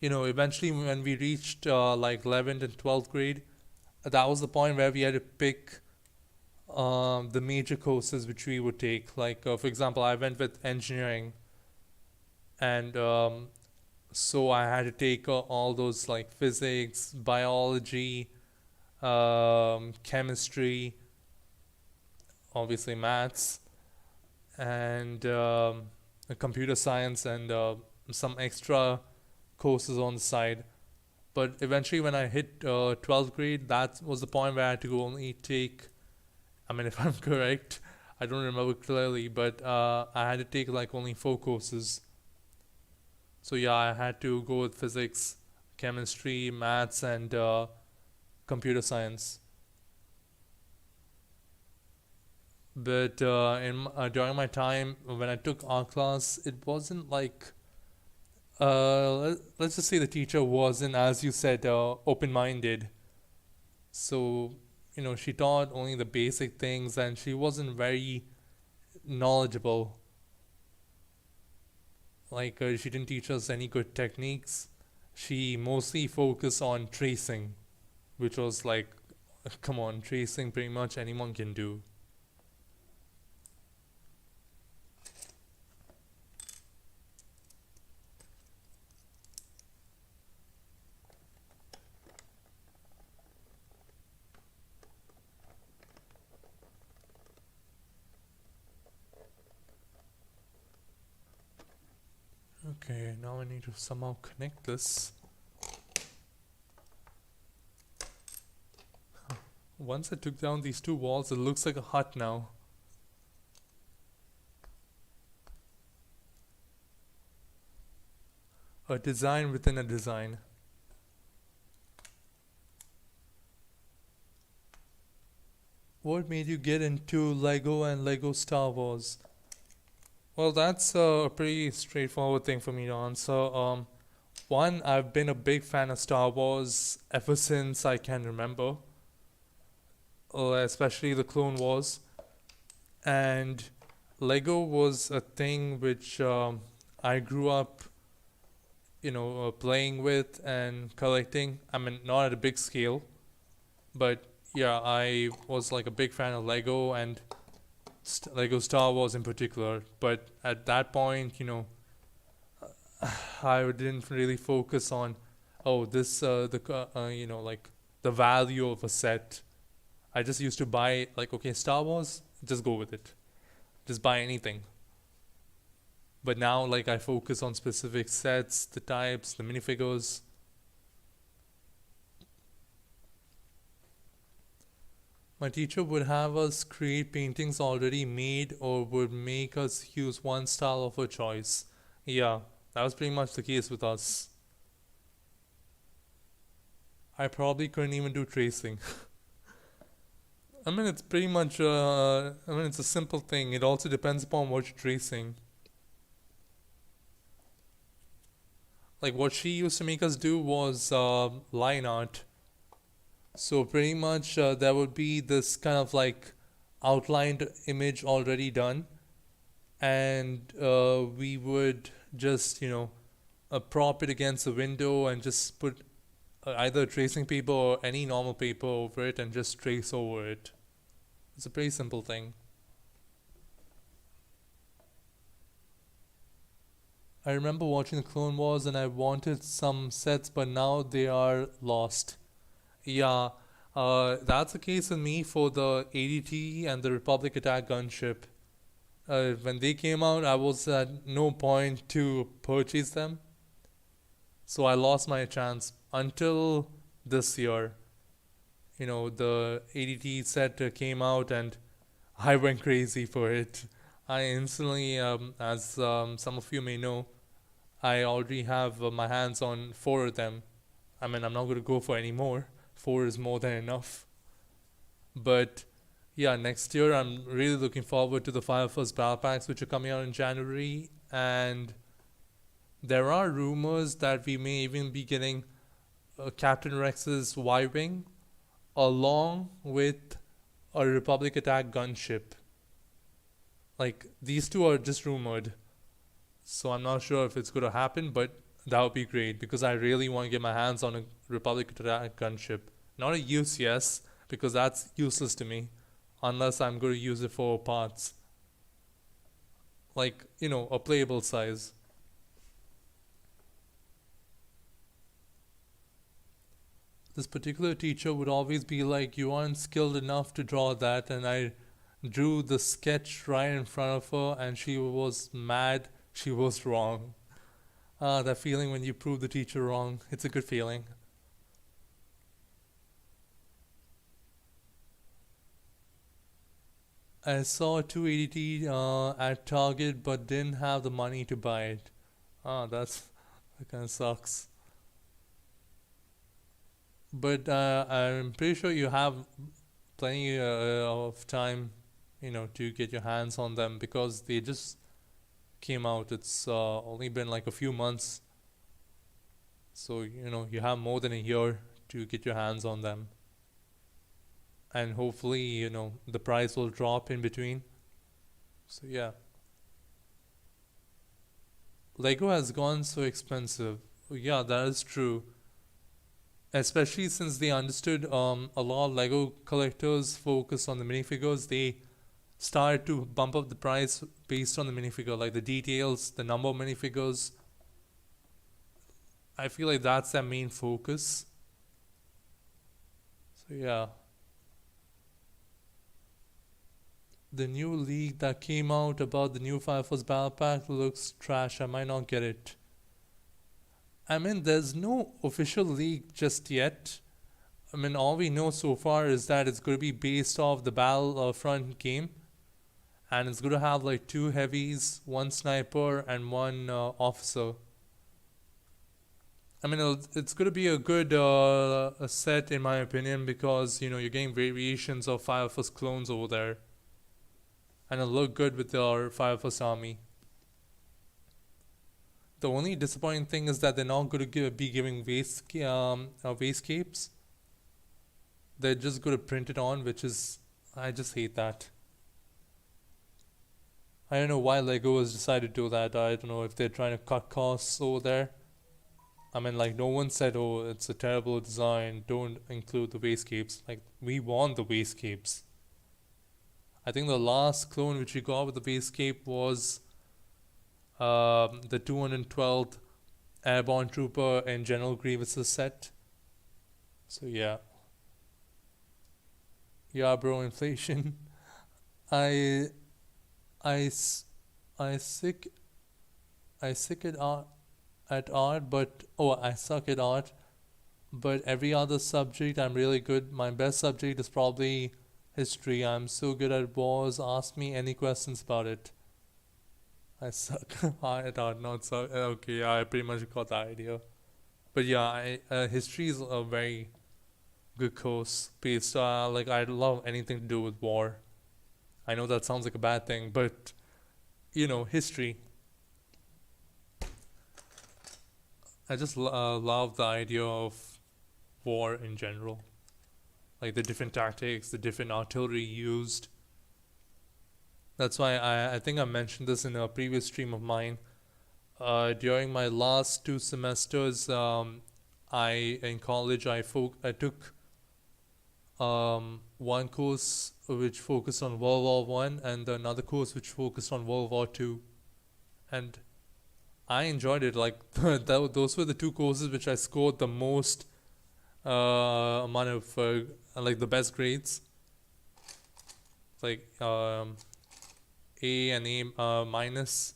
eventually when we reached like 11th and 12th grade, that was the point where we had to pick the major courses which we would take. Like, for example, I went with engineering, and so I had to take all those like physics, biology, chemistry, obviously maths, and computer science, and some extra courses on the side. But eventually, when I hit 12th grade, that was the point where I had to go only take. I mean, if I'm correct, I don't remember clearly, but I had to take like only four courses. So yeah, I had to go with physics, chemistry, maths, and computer science. But during my time when I took art class, it wasn't like let's just say the teacher wasn't, as you said, open-minded. So she taught only the basic things, and she wasn't very knowledgeable. Like she didn't teach us any good techniques. She mostly focused on tracing, which was like, come on, tracing pretty much anyone can do. Okay, now I need to somehow connect this. Once I took down these two walls, it looks like a hut now. A design within a design. What made you get into Lego and Lego Star Wars? Well, that's a pretty straightforward thing for me to answer. One, I've been a big fan of Star Wars ever since I can remember, especially the Clone Wars. And Lego was a thing which I grew up, playing with and collecting. I mean, not at a big scale, but yeah, I was like a big fan of Lego and Lego Star Wars in particular. But at that point, I didn't really focus on, oh, this like the value of a set. I just used to buy like, okay, Star Wars, just go with it, just buy anything. But now, like, I focus on specific sets, the types, the minifigures. My teacher would have us create paintings already made or would make us use one style of her choice. Yeah, that was pretty much the case with us. I probably couldn't even do tracing. I mean, it's pretty much, it's a simple thing. It also depends upon what you're tracing. Like, what she used to make us do was line art. So, pretty much, there would be this kind of like outlined image already done, and we would just, prop it against the window and just put either tracing paper or any normal paper over it and just trace over it. It's a pretty simple thing. I remember watching the Clone Wars and I wanted some sets, but now they are lost. Yeah, that's the case with me for the ADT and the Republic Attack gunship. When they came out, I was at no point to purchase them, so I lost my chance until this year. The ADT set came out and I went crazy for it. I instantly, as some of you may know, I already have my hands on four of them. I mean, I'm not going to go for any more. Four is more than enough. But yeah, next year I'm really looking forward to the Fire Force Battle Packs, which are coming out in January. And there are rumors that we may even be getting Captain Rex's Y Wing along with a Republic Attack gunship. Like, these two are just rumored. So I'm not sure if it's going to happen, but that would be great because I really want to get my hands on a Republic Attack gunship. Not a UCS, because that's useless to me unless I'm going to use it for parts. Like, a playable size. This particular teacher would always be like, "You aren't skilled enough to draw that," and I drew the sketch right in front of her, and she was mad. She was wrong. Ah, that feeling when you prove the teacher wrong. It's a good feeling. I saw 280 at Target, but didn't have the money to buy it. Ah, that kind of sucks. But I'm pretty sure you have plenty of time, to get your hands on them because they just came out. It's only been like a few months, so you have more than a year to get your hands on them, and hopefully the price will drop in between. So yeah, Lego has gone so expensive. Yeah, that is true. Especially since they understood a lot of Lego collectors focus on the minifigures, they started to bump up the price based on the minifigure, like the details, the number of minifigures. I feel like that's their main focus. So yeah, the new leak that came out about the new Fire Force Battle Pack looks trash. I might not get it. I mean, there's no official leak just yet. I mean, all we know so far is that it's going to be based off the Battlefront game, and it's going to have like two heavies, one sniper, and one officer. I mean, it's going to be a good a set in my opinion because you're getting variations of Fire Force clones over there, and it'll look good with our Fire Force army. The only disappointing thing is that they're not going to be giving waist capes. They're just going to print it on, which is, I just hate that. I don't know why Lego has decided to do that. I don't know if they're trying to cut costs over there. I mean, like, no one said, "Oh, it's a terrible design, don't include the waist capes." Like, we want the waist capes. I think the last clone which we got with the waist cape was the 212th Airborne Trooper in General Grievous's set. So yeah. Yeah, bro, inflation. I, I, I sick. I suck at art, but I suck at art. But every other subject, I'm really good. My best subject is probably history. I'm so good at wars. Ask me any questions about it. I suck at art, not suck. Okay, yeah, I pretty much got the idea. But yeah, history is a very good course based. Like I love anything to do with war. I know that sounds like a bad thing, but history. I just love the idea of war in general, like the different tactics, the different artillery used. That's why I think I mentioned this in a previous stream of mine. During my last 2 semesters, I in college I took one course which focused on World War I and another course which focused on World War II, and I enjoyed it. Like those were the 2 courses which I scored the most amount of like the best grades, like A and A minus.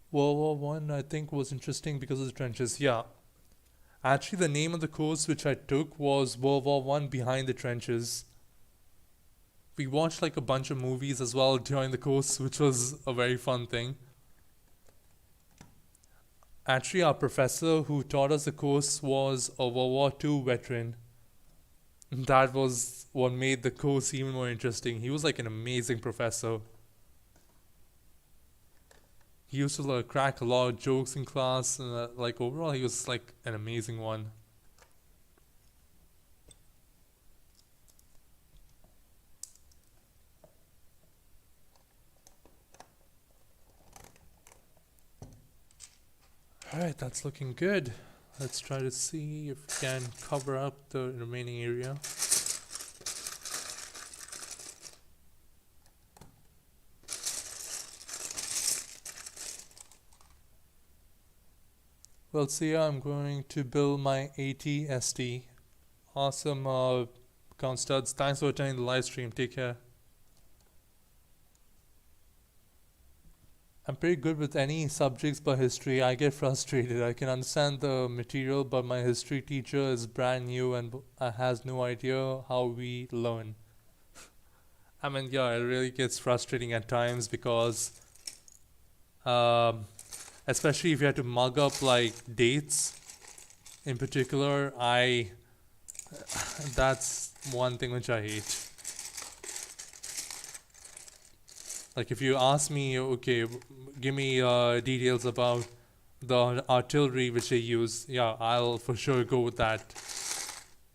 World War I I think was interesting because of the trenches. Yeah, actually, the name of the course which I took was World War I Behind the Trenches. We watched like a bunch of movies as well during the course, which was a very fun thing. Actually, our professor who taught us the course was a World War II veteran. That was what made the course even more interesting. He was like an amazing professor. He used to like, crack a lot of jokes in class, and like overall, he was like an amazing one. Alright, that's looking good. Let's try to see if we can cover up the remaining area. Well, see, I'm going to build my ATST. Awesome, count studs. Thanks for attending the live stream. Take care. I'm pretty good with any subjects but history. I get frustrated. I can understand the material, but my history teacher is brand new and has no idea how we learn. I mean, yeah, it really gets frustrating at times because, um, especially if you have to mug up like dates in particular, that's one thing which I hate. Like if you ask me, okay, give me details about the artillery which they use, yeah, I'll for sure go with that.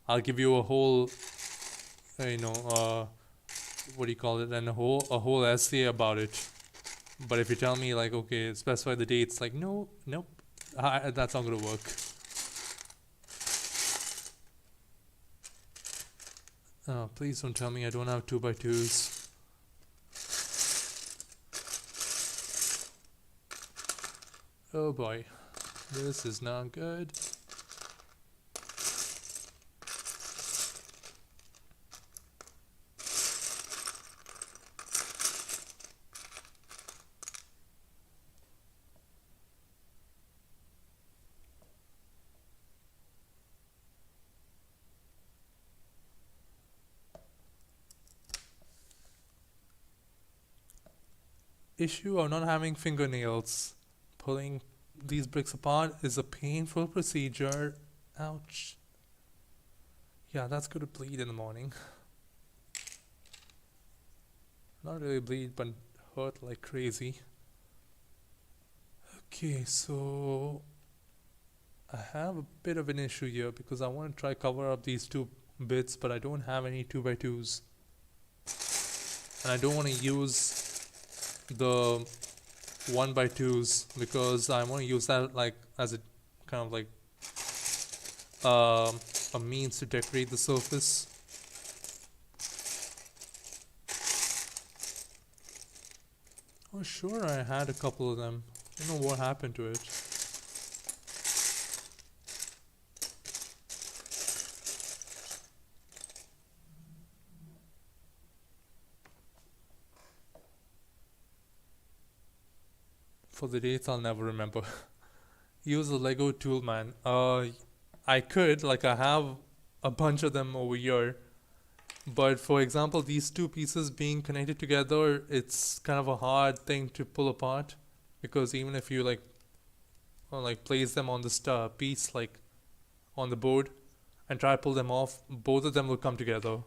I'll give you a whole, what do you call it, and a whole essay about it. But if you tell me like, okay, specify the dates, like no, nope, that's not gonna work. Please don't tell me I don't have 2x2s. Oh boy, this is not good. Issue of not having fingernails. Pulling these bricks apart is a painful procedure. Ouch. Yeah, that's gonna bleed in the morning. Not really bleed, but hurt like crazy. Okay, so I have a bit of an issue here because I want to try cover up these 2 bits, but I don't have any 2x2s. And I don't want to use the 1x2s because I want to use that like as a kind of like a means to decorate the surface. Oh, sure, I had a couple of them. I don't know what happened to it. For the dates, I'll never remember. Use a Lego tool, man. I could, like, I have a bunch of them over here. But for example, these two pieces being connected together, it's kind of a hard thing to pull apart, because even if you like place them on the piece, like on the board, and try to pull them off, both of them will come together.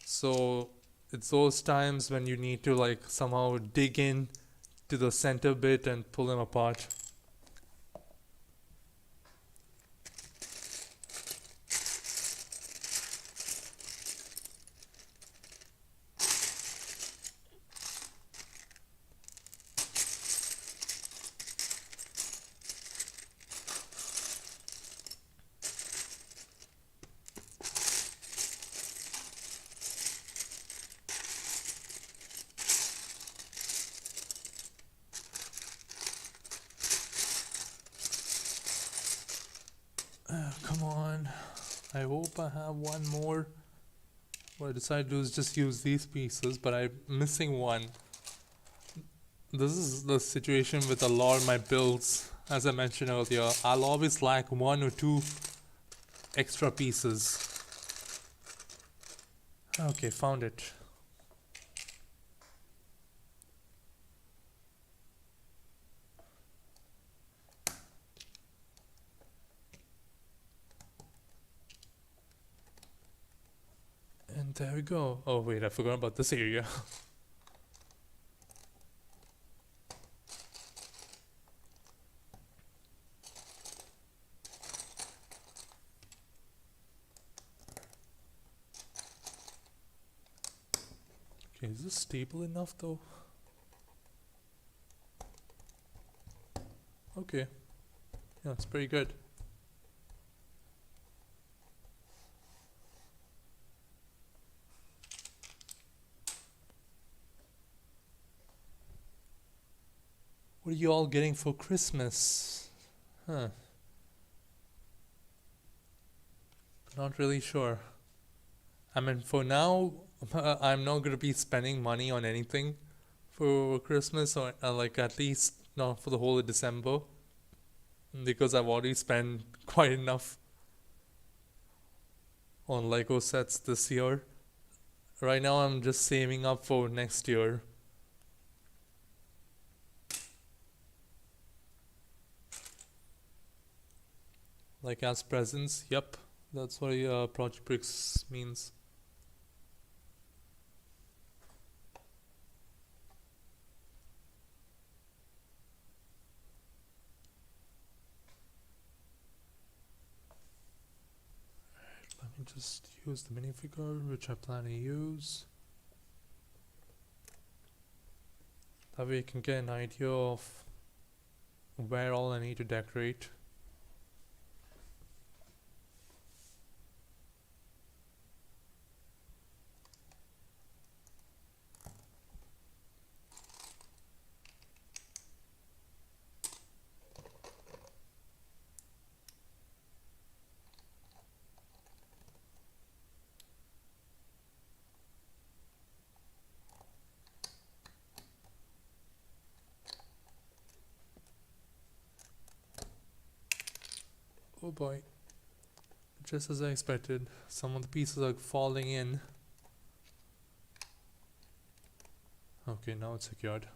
So it's those times when you need to like somehow dig in to the center bit and pull them apart. Come on. I hope I have one more. What I decided to do is just use these pieces, but I'm missing one. This is the situation with a lot of my builds. As I mentioned earlier, I'll always lack one or two extra pieces. Okay, found it. And there we go. Oh wait, I forgot about this area. Okay, is this stable enough though? Okay. Yeah, it's pretty good. What are you all getting for Christmas? Huh. Not really sure. I mean, for now, I'm not going to be spending money on anything for Christmas, or like at least not for the whole of December, because I've already spent quite enough on Lego sets this year. Right now, I'm just saving up for next year. Like as presents, yep, that's what Project Bricks means. Let me just use the minifigure, which I plan to use. That way you can get an idea of where all I need to decorate. Oh boy. Just as I expected, some of the pieces are falling in. Okay, now it's secured.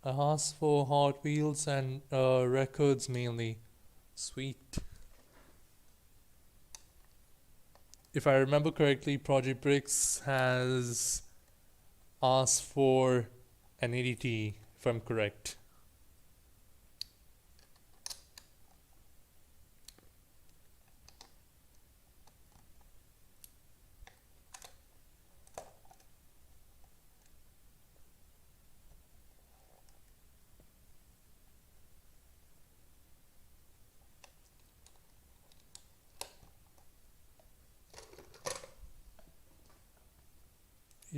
I asked for Hot Wheels and records mainly. Sweet. If I remember correctly, Project Bricks has asked for an ADT, if I'm correct.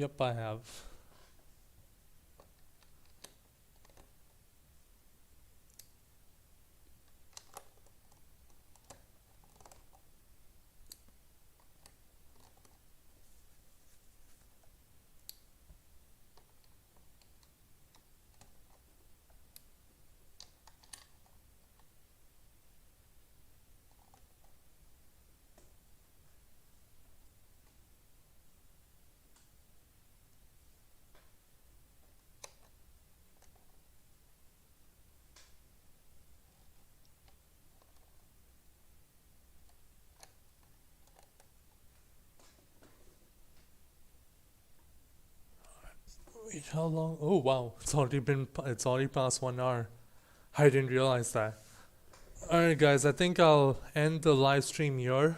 Yep, I have. Wait, how long? Oh wow, it's already past 1 hour. I didn't realize that. Alright, guys, I think I'll end the live stream here.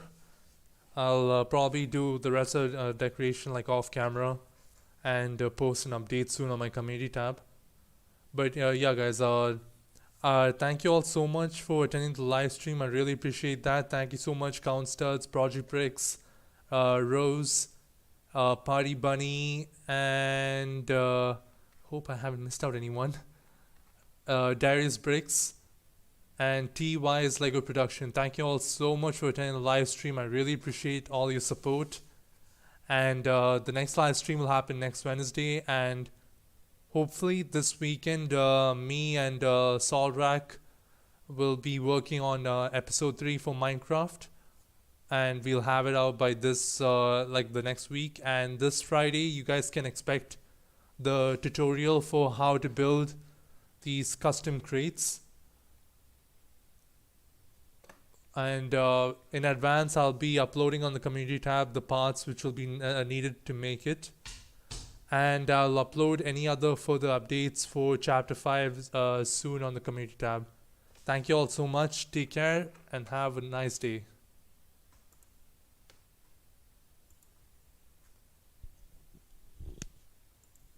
I'll probably do the rest of decoration like off camera and post an update soon on my community tab. But yeah, guys, thank you all so much for attending the live stream. I really appreciate that. Thank you so much, Count Studs, Project Bricks, Rose, Party Bunny, and hope I haven't missed out anyone. Darius Bricks and TY's Lego Production. Thank you all so much for attending the live stream. I really appreciate all your support. And the next live stream will happen next Wednesday, and hopefully this weekend me and Solrak will be working on episode 3 for Minecraft, and we'll have it out by this like the next week. And this Friday you guys can expect the tutorial for how to build these custom crates. And in advance I'll be uploading on the community tab the parts which will be needed to make it, and I'll upload any other further updates for chapter 5 soon on the community tab. Thank you all so much, take care and have a nice day.